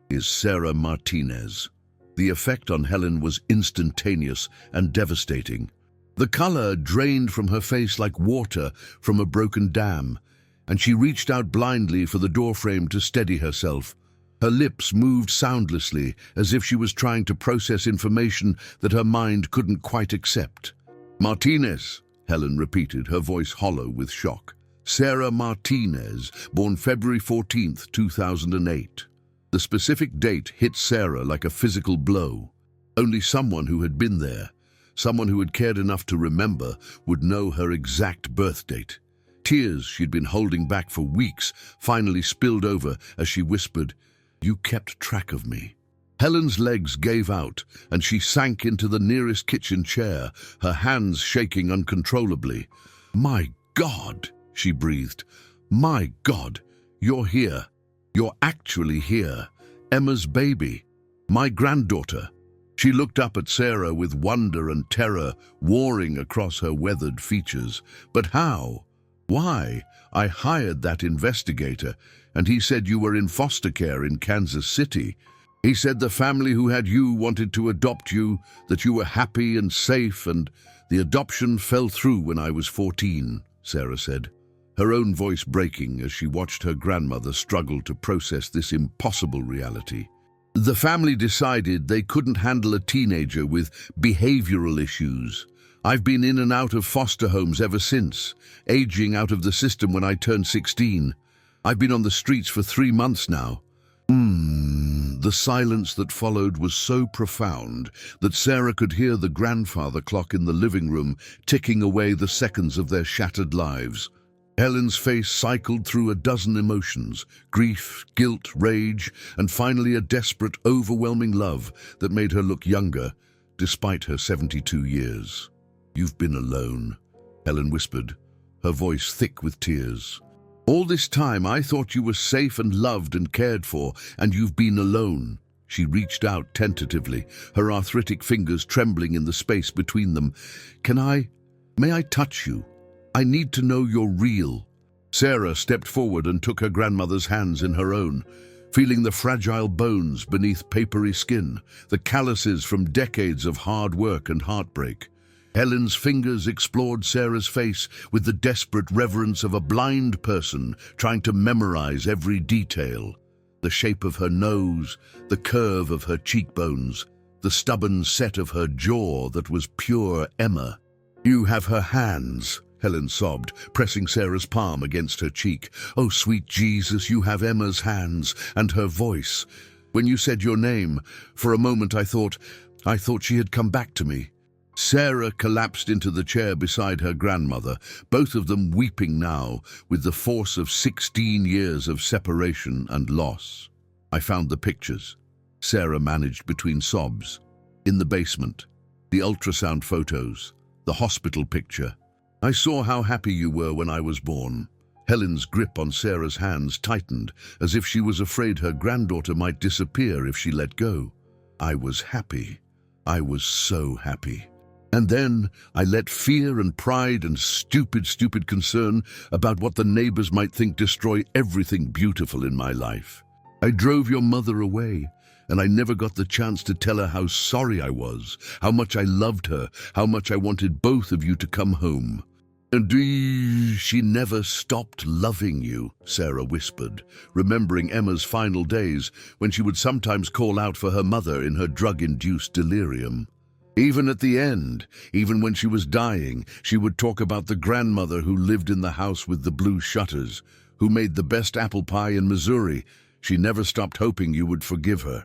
is Sarah Martinez." The effect on Helen was instantaneous and devastating. The color drained from her face like water from a broken dam, and she reached out blindly for the doorframe to steady herself. Her lips moved soundlessly, as if she was trying to process information that her mind couldn't quite accept. "Martinez," Helen repeated, her voice hollow with shock. "Sarah Martinez, born February 14th, 2008. The specific date hit Sarah like a physical blow. Only someone who had been there, someone who had cared enough to remember, would know her exact birth date. Tears she'd been holding back for weeks finally spilled over as she whispered, "You kept track of me." Helen's legs gave out, and she sank into the nearest kitchen chair, her hands shaking uncontrollably. "My God," she breathed. "My God, you're here. You're actually here. Emma's baby. My granddaughter." She looked up at Sarah with wonder and terror warring across her weathered features. "But how? Why? I hired that investigator, and he said you were in foster care in Kansas City. He said the family who had you wanted to adopt you, that you were happy and safe, and the adoption fell through when I was 14, Sarah said, her own voice breaking as she watched her grandmother struggle to process this impossible reality. "The family decided they couldn't handle a teenager with behavioral issues. I've been in and out of foster homes ever since, aging out of the system when I turned 16. I've been on the streets for 3 months now." The silence that followed was so profound that Sarah could hear the grandfather clock in the living room ticking away the seconds of their shattered lives. Helen's face cycled through a dozen emotions: grief, guilt, rage, and finally a desperate, overwhelming love that made her look younger, despite her 72 years. "You've been alone," Helen whispered, her voice thick with tears. "All this time I thought you were safe and loved and cared for, and you've been alone." She reached out tentatively, her arthritic fingers trembling in the space between them. May I touch you? I need to know you're real." Sarah stepped forward and took her grandmother's hands in her own, feeling the fragile bones beneath papery skin, the calluses from decades of hard work and heartbreak. Helen's fingers explored Sarah's face with the desperate reverence of a blind person trying to memorize every detail. The shape of her nose, the curve of her cheekbones, the stubborn set of her jaw that was pure Emma. "You have her hands," Helen sobbed, pressing Sarah's palm against her cheek. "Oh, sweet Jesus, you have Emma's hands," and her voice. When you said your name, for a moment I thought she had come back to me." Sarah collapsed into the chair beside her grandmother, both of them weeping now with the force of 16 years of separation and loss. "I found the pictures," Sarah managed between sobs. "In the basement. The ultrasound photos. The hospital picture. I saw how happy you were when I was born." Helen's grip on Sarah's hands tightened, as if she was afraid her granddaughter might disappear if she let go. "I was happy. I was so happy. And then I let fear and pride and stupid concern about what the neighbors might think destroy everything beautiful in my life. I drove your mother away, and I never got the chance to tell her how sorry I was, how much I loved her, how much I wanted both of you to come home. And she never stopped loving you," Sarah whispered, remembering Emma's final days when she would sometimes call out for her mother in her drug-induced delirium. Even at the end, even when she was dying, she would talk about the grandmother who lived in the house with the blue shutters, who made the best apple pie in Missouri. She never stopped hoping you would forgive her.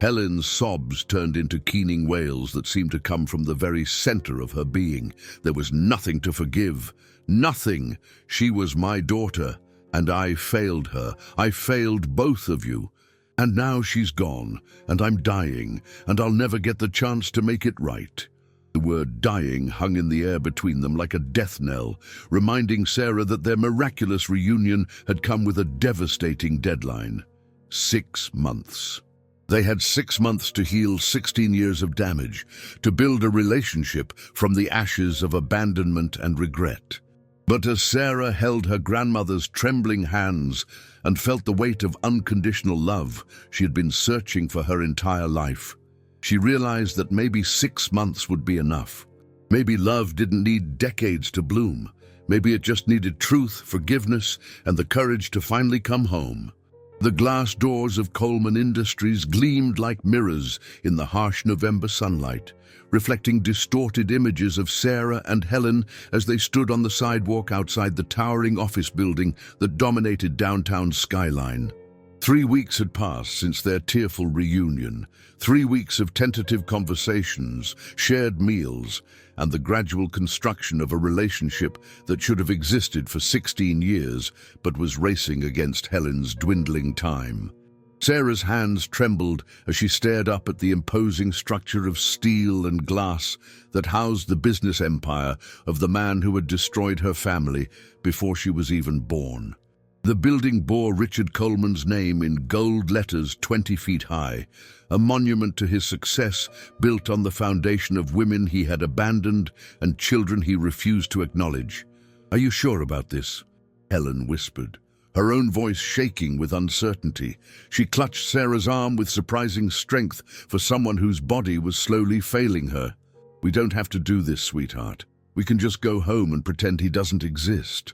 Helen's sobs turned into keening wails that seemed to come from the very center of her being. There was nothing to forgive. Nothing. She was my daughter, and I failed her. I failed both of you. And now she's gone, and I'm dying, and I'll never get the chance to make it right. The word dying hung in the air between them like a death knell, reminding Sarah that their miraculous reunion had come with a devastating deadline. 6 months. They had 6 months to heal 16 years of damage, to build a relationship from the ashes of abandonment and regret. But as Sarah held her grandmother's trembling hands and felt the weight of unconditional love she had been searching for her entire life, she realized that maybe 6 months would be enough. Maybe love didn't need decades to bloom. Maybe it just needed truth, forgiveness, and the courage to finally come home. The glass doors of Coleman Industries gleamed like mirrors in the harsh November sunlight, reflecting distorted images of Sarah and Helen as they stood on the sidewalk outside the towering office building that dominated downtown's skyline. 3 weeks had passed since their tearful reunion, 3 weeks of tentative conversations, shared meals, and the gradual construction of a relationship that should have existed for 16 years but was racing against Helen's dwindling time. Sarah's hands trembled as she stared up at the imposing structure of steel and glass that housed the business empire of the man who had destroyed her family before she was even born. The building bore Richard Coleman's name in gold letters 20 feet high, a monument to his success built on the foundation of women he had abandoned and children he refused to acknowledge. "Are you sure about this?" Helen whispered, her own voice shaking with uncertainty. She clutched Sarah's arm with surprising strength for someone whose body was slowly failing her. "We don't have to do this, sweetheart. We can just go home and pretend he doesn't exist."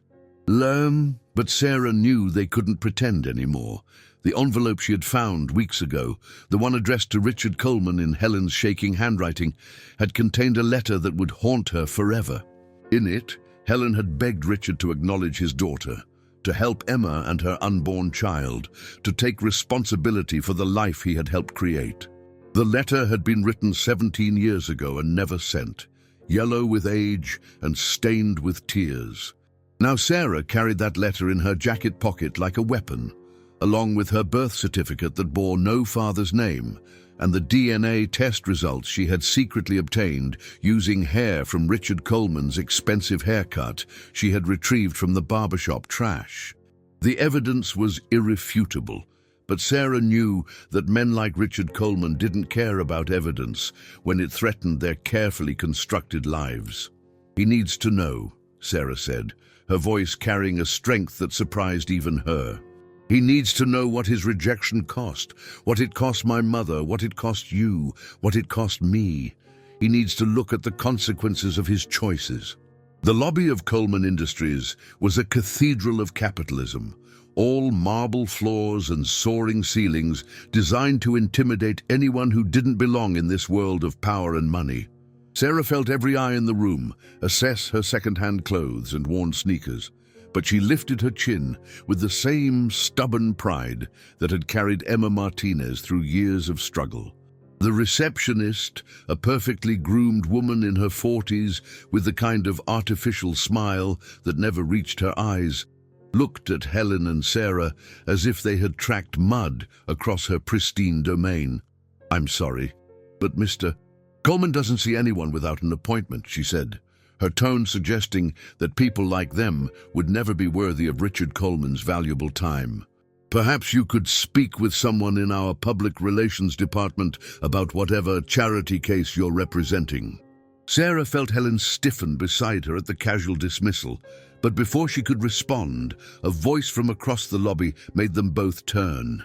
But Sarah knew they couldn't pretend anymore. The envelope she had found weeks ago, the one addressed to Richard Coleman in Helen's shaking handwriting, had contained a letter that would haunt her forever. In it, Helen had begged Richard to acknowledge his daughter, to help Emma and her unborn child, to take responsibility for the life he had helped create. The letter had been written 17 years ago and never sent, yellow with age and stained with tears. Now Sarah carried that letter in her jacket pocket like a weapon, along with her birth certificate that bore no father's name, and the DNA test results she had secretly obtained using hair from Richard Coleman's expensive haircut she had retrieved from the barbershop trash. The evidence was irrefutable, but Sarah knew that men like Richard Coleman didn't care about evidence when it threatened their carefully constructed lives. "He needs to know," Sarah said, her voice carrying a strength that surprised even her. "He needs to know what his rejection cost, what it cost my mother, what it cost you, what it cost me. He needs to look at the consequences of his choices." The lobby of Coleman Industries was a cathedral of capitalism, all marble floors and soaring ceilings designed to intimidate anyone who didn't belong in this world of power and money. Sarah felt every eye in the room assess her second-hand clothes and worn sneakers, but she lifted her chin with the same stubborn pride that had carried Emma Martinez through years of struggle. The receptionist, a perfectly groomed woman in her 40s with the kind of artificial smile that never reached her eyes, looked at Helen and Sarah as if they had tracked mud across her pristine domain. "I'm sorry, but Mr. Coleman doesn't see anyone without an appointment," she said, her tone suggesting that people like them would never be worthy of Richard Coleman's valuable time. "Perhaps you could speak with someone in our public relations department about whatever charity case you're representing." Sarah felt Helen stiffen beside her at the casual dismissal, but before she could respond, a voice from across the lobby made them both turn.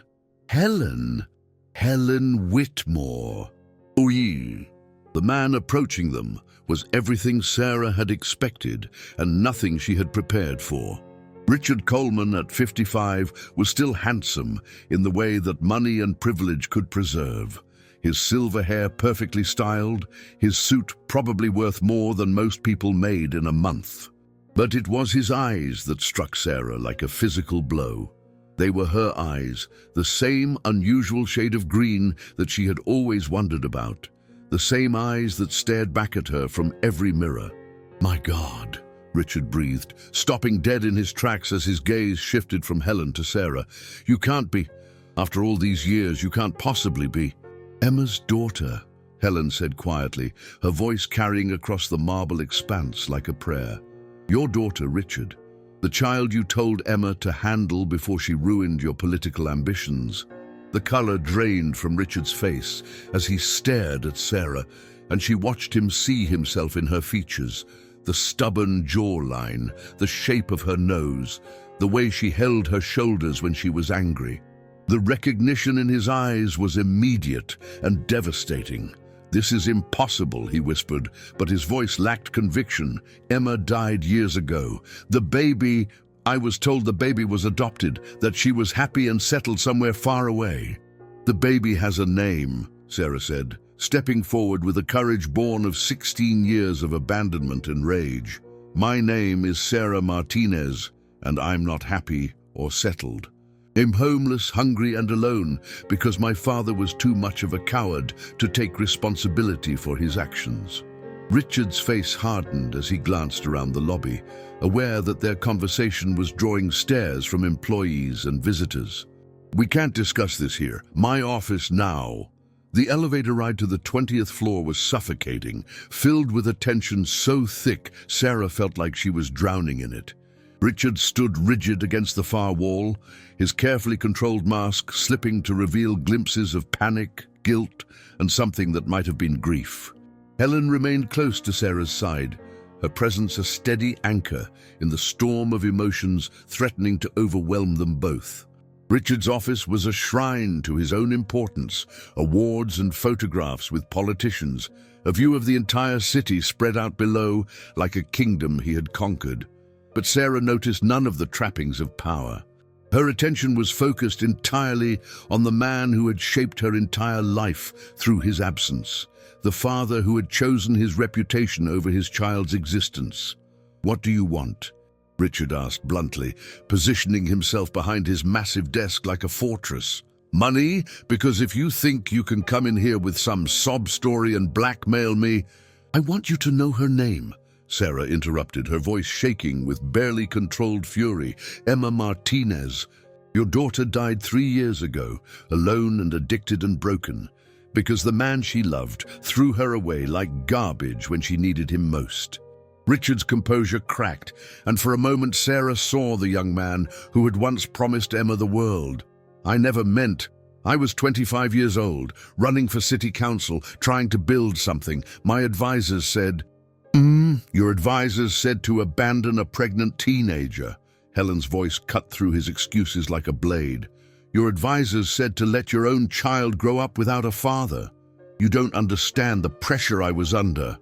"Helen? Helen Whitmore." "Oui." The man approaching them was everything Sarah had expected and nothing she had prepared for. Richard Coleman, at 55, was still handsome in the way that money and privilege could preserve. His silver hair perfectly styled, his suit probably worth more than most people made in a month. But it was his eyes that struck Sarah like a physical blow. They were her eyes, the same unusual shade of green that she had always wondered about, the same eyes that stared back at her from every mirror. "My God," Richard breathed, stopping dead in his tracks as his gaze shifted from Helen to Sarah. "You can't be. After all these years, you can't possibly be." "Emma's daughter," Helen said quietly, her voice carrying across the marble expanse like a prayer. "Your daughter, Richard. The child you told Emma to handle before she ruined your political ambitions." The color drained from Richard's face as he stared at Sarah, and she watched him see himself in her features. The stubborn jawline, the shape of her nose, the way she held her shoulders when she was angry. The recognition in his eyes was immediate and devastating. "This is impossible," he whispered, but his voice lacked conviction. "Emma died years ago. The baby, I was told the baby was adopted, that she was happy and settled somewhere far away." "The baby has a name," Sarah said, stepping forward with a courage born of 16 years of abandonment and rage. "My name is Sarah Martinez, and I'm not happy or settled. I'm homeless, hungry, and alone because my father was too much of a coward to take responsibility for his actions." Richard's face hardened as he glanced around the lobby, aware that their conversation was drawing stares from employees and visitors. "We can't discuss this here. My office now." The elevator ride to the 20th floor was suffocating, filled with a tension so thick Sarah felt like she was drowning in it. Richard stood rigid against the far wall, his carefully controlled mask slipping to reveal glimpses of panic, guilt, and something that might have been grief. Helen remained close to Sarah's side, her presence a steady anchor in the storm of emotions threatening to overwhelm them both. Richard's office was a shrine to his own importance, awards and photographs with politicians, a view of the entire city spread out below like a kingdom he had conquered. But Sarah noticed none of the trappings of power. Her attention was focused entirely on the man who had shaped her entire life through his absence, the father who had chosen his reputation over his child's existence. "What do you want?" Richard asked bluntly, positioning himself behind his massive desk like a fortress. "Money? Because if you think you can come in here with some sob story and blackmail me—" "I want you to know her name," Sarah interrupted, her voice shaking with barely controlled fury. "Emma Martinez. Your daughter died 3 years ago, alone and addicted and broken, because the man she loved threw her away like garbage when she needed him most." Richard's composure cracked, and for a moment Sarah saw the young man who had once promised Emma the world. "I never meant. I was 25 years old, running for city council, trying to build something. My advisors said—" "Your advisors said to abandon a pregnant teenager." Helen's voice cut through his excuses like a blade. "Your advisors said to let your own child grow up without a father. You don't understand the pressure I was under."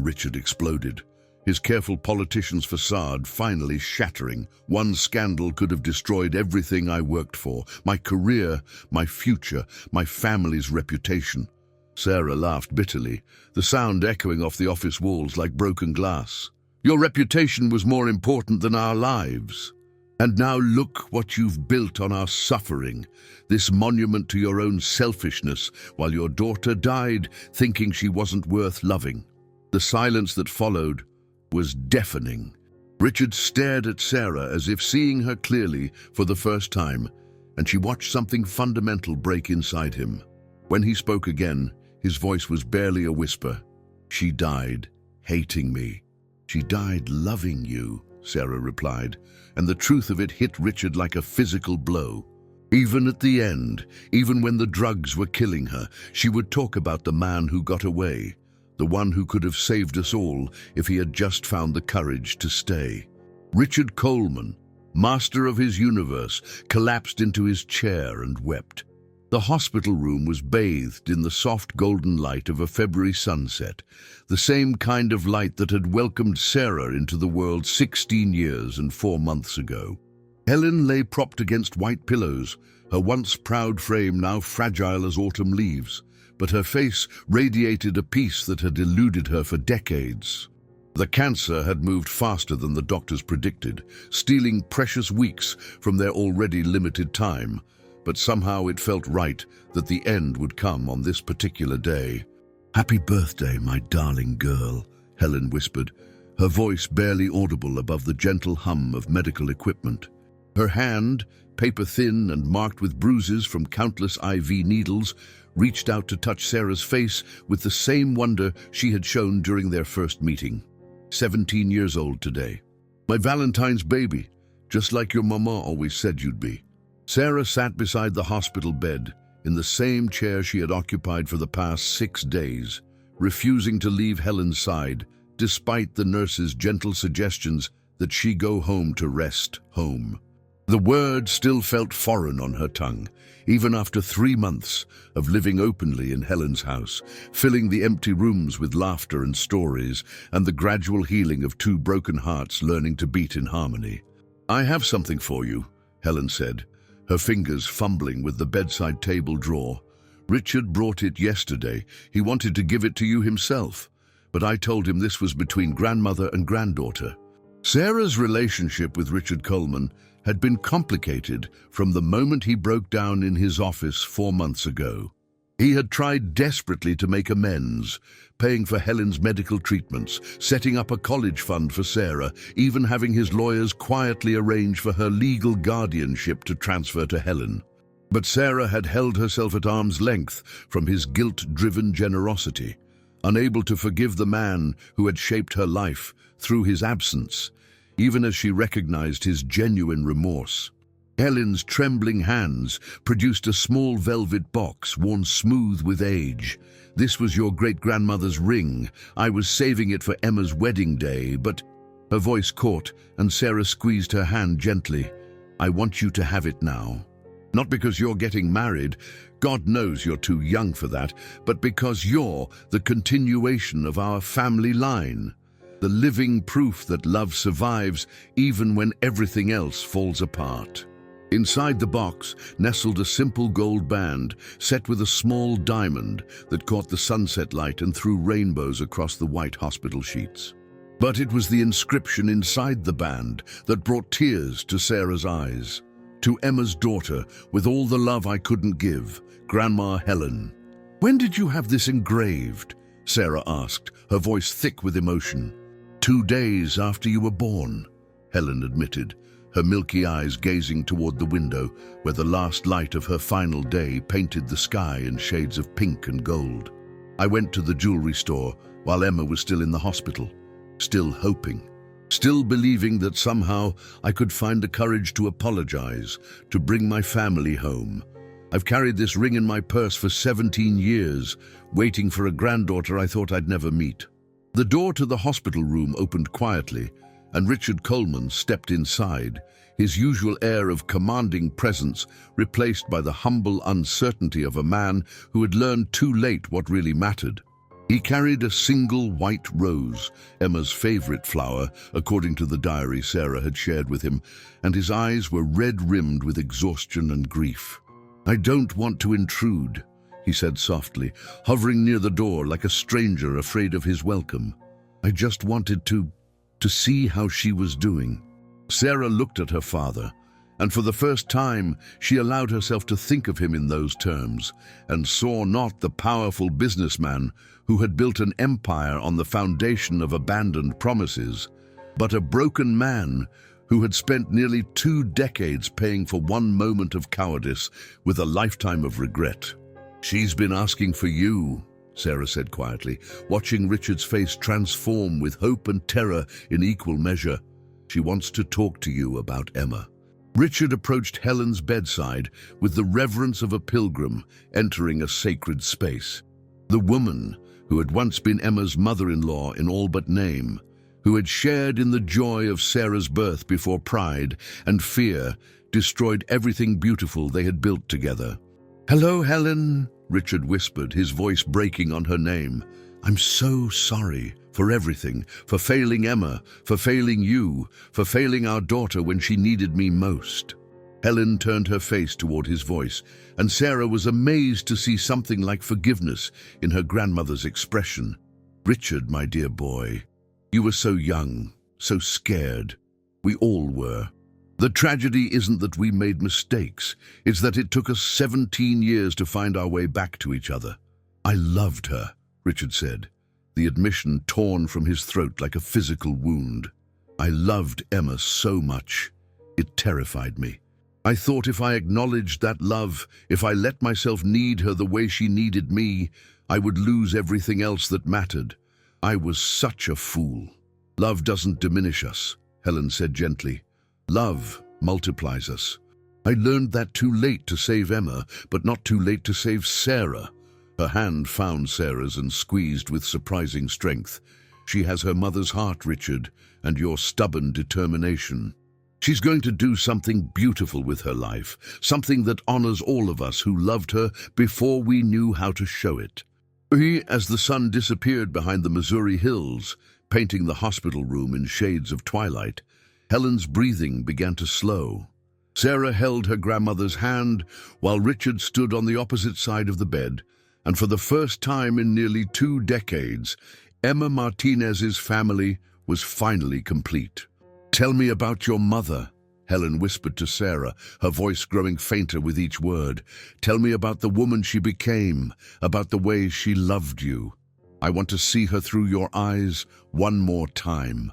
Richard exploded, his careful politician's facade finally shattering. "One scandal could have destroyed everything I worked for, my career, my future, my family's reputation." Sarah laughed bitterly, the sound echoing off the office walls like broken glass. Your reputation was more important than our lives. And now look what you've built on our suffering, this monument to your own selfishness, while your daughter died thinking she wasn't worth loving." The silence that followed was deafening. Richard stared at Sarah as if seeing her clearly for the first time, and she watched something fundamental break inside him. When he spoke again, his voice was barely a whisper. "She died hating me. She died loving you," Sarah replied, and the truth of it hit Richard like a physical blow. Even at the end, even when the drugs were killing her, she would talk about the man who got away, the one who could have saved us all if he had just found the courage to stay. Richard Coleman, master of his universe, collapsed into his chair and wept. The hospital room was bathed in the soft golden light of a February sunset, the same kind of light that had welcomed Sarah into the world 16 years and 4 months ago. Helen lay propped against white pillows, her once proud frame now fragile as autumn leaves, but her face radiated a peace that had eluded her for decades. The cancer had moved faster than the doctors predicted, stealing precious weeks from their already limited time, but somehow it felt right that the end would come on this particular day. "Happy birthday, my darling girl," Helen whispered, her voice barely audible above the gentle hum of medical equipment. Her hand, paper-thin and marked with bruises from countless IV needles, reached out to touch Sarah's face with the same wonder she had shown during their first meeting. 17 years old today. "My Valentine's baby, just like your mama always said you'd be." Sarah sat beside the hospital bed, in the same chair she had occupied for the past 6 days, refusing to leave Helen's side, despite the nurse's gentle suggestions that she go home to rest home. The word still felt foreign on her tongue, even after 3 months of living openly in Helen's house, filling the empty rooms with laughter and stories, and the gradual healing of 2 broken hearts learning to beat in harmony. "I have something for you," Helen said, her fingers fumbling with the bedside table drawer. "Richard brought it yesterday. He wanted to give it to you himself, but I told him this was between grandmother and granddaughter." Sarah's relationship with Richard Coleman had been complicated from the moment he broke down in his office 4 months ago. He had tried desperately to make amends, paying for Helen's medical treatments, setting up a college fund for Sarah, even having his lawyers quietly arrange for her legal guardianship to transfer to Helen. But Sarah had held herself at arm's length from his guilt-driven generosity, unable to forgive the man who had shaped her life through his absence, even as she recognized his genuine remorse. Helen's trembling hands produced a small velvet box worn smooth with age. "This was your great-grandmother's ring. I was saving it for Emma's wedding day, but—" Her voice caught, and Sarah squeezed her hand gently. "I want you to have it now. Not because you're getting married, God knows you're too young for that, but because you're the continuation of our family line. The living proof that love survives even when everything else falls apart." Inside the box nestled a simple gold band set with a small diamond that caught the sunset light and threw rainbows across the white hospital sheets. But it was the inscription inside the band that brought tears to Sarah's eyes. "To Emma's daughter, with all the love I couldn't give, Grandma Helen." "When did you have this engraved?" Sarah asked, her voice thick with emotion. 2 days after you were born," Helen admitted, her milky eyes gazing toward the window where the last light of her final day painted the sky in shades of pink and gold. "I went to the jewelry store while Emma was still in the hospital, still hoping, still believing that somehow I could find the courage to apologize, to bring my family home. I've carried this ring in my purse for 17 years, waiting for a granddaughter I thought I'd never meet." The door to the hospital room opened quietly, and Richard Coleman stepped inside, his usual air of commanding presence replaced by the humble uncertainty of a man who had learned too late what really mattered. He carried a single white rose, Emma's favorite flower, according to the diary Sarah had shared with him, and his eyes were red-rimmed with exhaustion and grief. "I don't want to intrude," he said softly, hovering near the door like a stranger afraid of his welcome. "I just wanted to to see how she was doing. Sarah looked at her father, and for the first time she allowed herself to think of him in those terms, and saw not the powerful businessman who had built an empire on the foundation of abandoned promises, but a broken man who had spent nearly 2 decades paying for one moment of cowardice with a lifetime of regret. "She's been asking for you," Sarah said quietly, watching Richard's face transform with hope and terror in equal measure. "She wants to talk to you about Emma." Richard approached Helen's bedside with the reverence of a pilgrim entering a sacred space. The woman, who had once been Emma's mother-in-law in all but name, who had shared in the joy of Sarah's birth before pride and fear destroyed everything beautiful they had built together. "Hello, Helen," Richard whispered, his voice breaking on her name. "I'm so sorry for everything, for failing Emma, for failing you, for failing our daughter when she needed me most." Helen turned her face toward his voice, and Sarah was amazed to see something like forgiveness in her grandmother's expression. "Richard, my dear boy, you were so young, so scared. We all were. The tragedy isn't that we made mistakes, it's that it took us 17 years to find our way back to each other." "I loved her," Richard said, the admission torn from his throat like a physical wound. "I loved Emma so much. It terrified me. I thought if I acknowledged that love, if I let myself need her the way she needed me, I would lose everything else that mattered. I was such a fool." "Love doesn't diminish us," Helen said gently. "Love multiplies us. I learned that too late to save Emma, but not too late to save Sarah." Her hand found Sarah's and squeezed with surprising strength. "She has her mother's heart, Richard, and your stubborn determination. She's going to do something beautiful with her life, something that honors all of us who loved her before we knew how to show it." As the sun disappeared behind the Missouri hills, painting the hospital room in shades of twilight, Helen's breathing began to slow. Sarah held her grandmother's hand while Richard stood on the opposite side of the bed, and for the first time in nearly 2 decades, Emma Martinez's family was finally complete. "Tell me about your mother," Helen whispered to Sarah, her voice growing fainter with each word. "Tell me about the woman she became, about the way she loved you. I want to see her through your eyes one more time."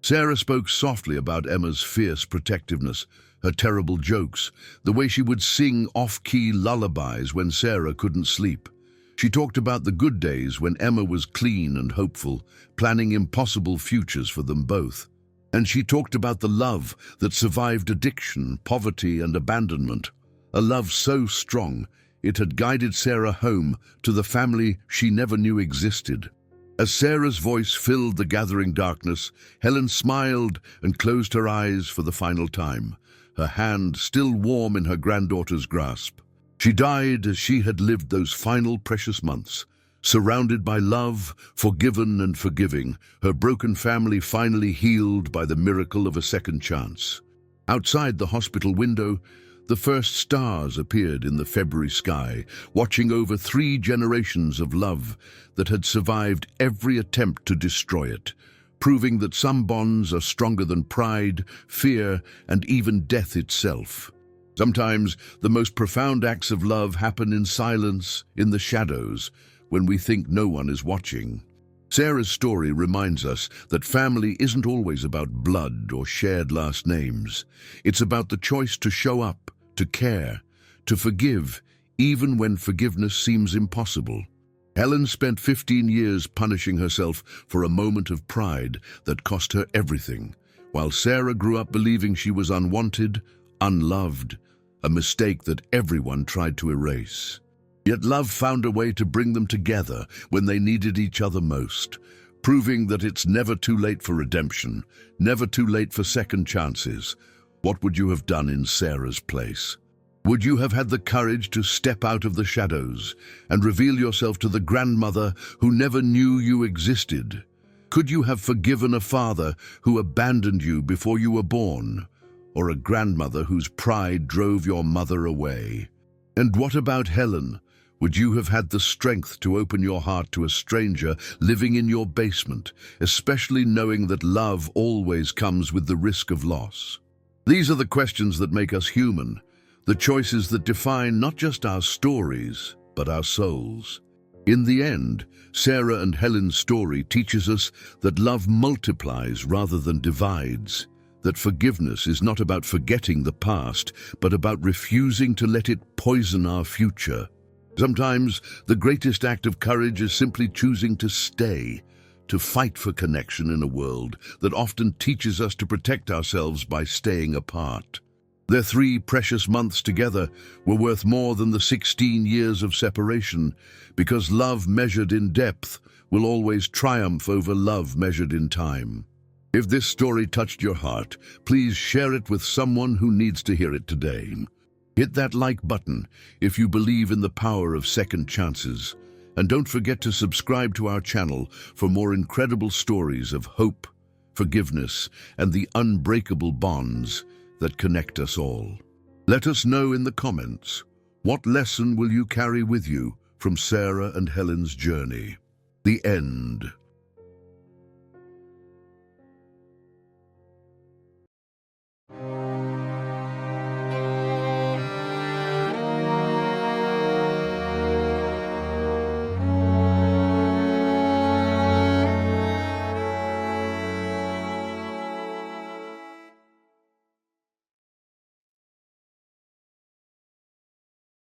Sarah spoke softly about Emma's fierce protectiveness, her terrible jokes, the way she would sing off-key lullabies when Sarah couldn't sleep. She talked about the good days when Emma was clean and hopeful, planning impossible futures for them both. And she talked about the love that survived addiction, poverty, and abandonment, a love so strong it had guided Sarah home to the family she never knew existed. As Sarah's voice filled the gathering darkness, Helen smiled and closed her eyes for the final time, her hand still warm in her granddaughter's grasp. She died as she had lived those final precious months, surrounded by love, forgiven and forgiving, her broken family finally healed by the miracle of a second chance. Outside the hospital window, the first stars appeared in the February sky, watching over 3 generations of love that had survived every attempt to destroy it, proving that some bonds are stronger than pride, fear, and even death itself. Sometimes the most profound acts of love happen in silence, in the shadows, when we think no one is watching. Sarah's story reminds us that family isn't always about blood or shared last names. It's about the choice to show up, to care, to forgive, even when forgiveness seems impossible. Helen spent 15 years punishing herself for a moment of pride that cost her everything, while Sarah grew up believing she was unwanted, unloved, a mistake that everyone tried to erase. Yet love found a way to bring them together when they needed each other most, proving that it's never too late for redemption, never too late for second chances. What would you have done in Sarah's place? Would you have had the courage to step out of the shadows and reveal yourself to the grandmother who never knew you existed? Could you have forgiven a father who abandoned you before you were born, or a grandmother whose pride drove your mother away? And what about Helen? Would you have had the strength to open your heart to a stranger living in your basement, especially knowing that love always comes with the risk of loss? These are the questions that make us human, the choices that define not just our stories, but our souls. In the end, Sarah and Helen's story teaches us that love multiplies rather than divides, that forgiveness is not about forgetting the past, but about refusing to let it poison our future. Sometimes the greatest act of courage is simply choosing to stay, to fight for connection in a world that often teaches us to protect ourselves by staying apart. Their 3 precious months together were worth more than the 16 years of separation, because love measured in depth will always triumph over love measured in time. If this story touched your heart, please share it with someone who needs to hear it today. Hit that like button if you believe in the power of second chances. And don't forget to subscribe to our channel for more incredible stories of hope, forgiveness, and the unbreakable bonds that connect us all. Let us know in the comments, what lesson will you carry with you from Sarah and Helen's journey? The end.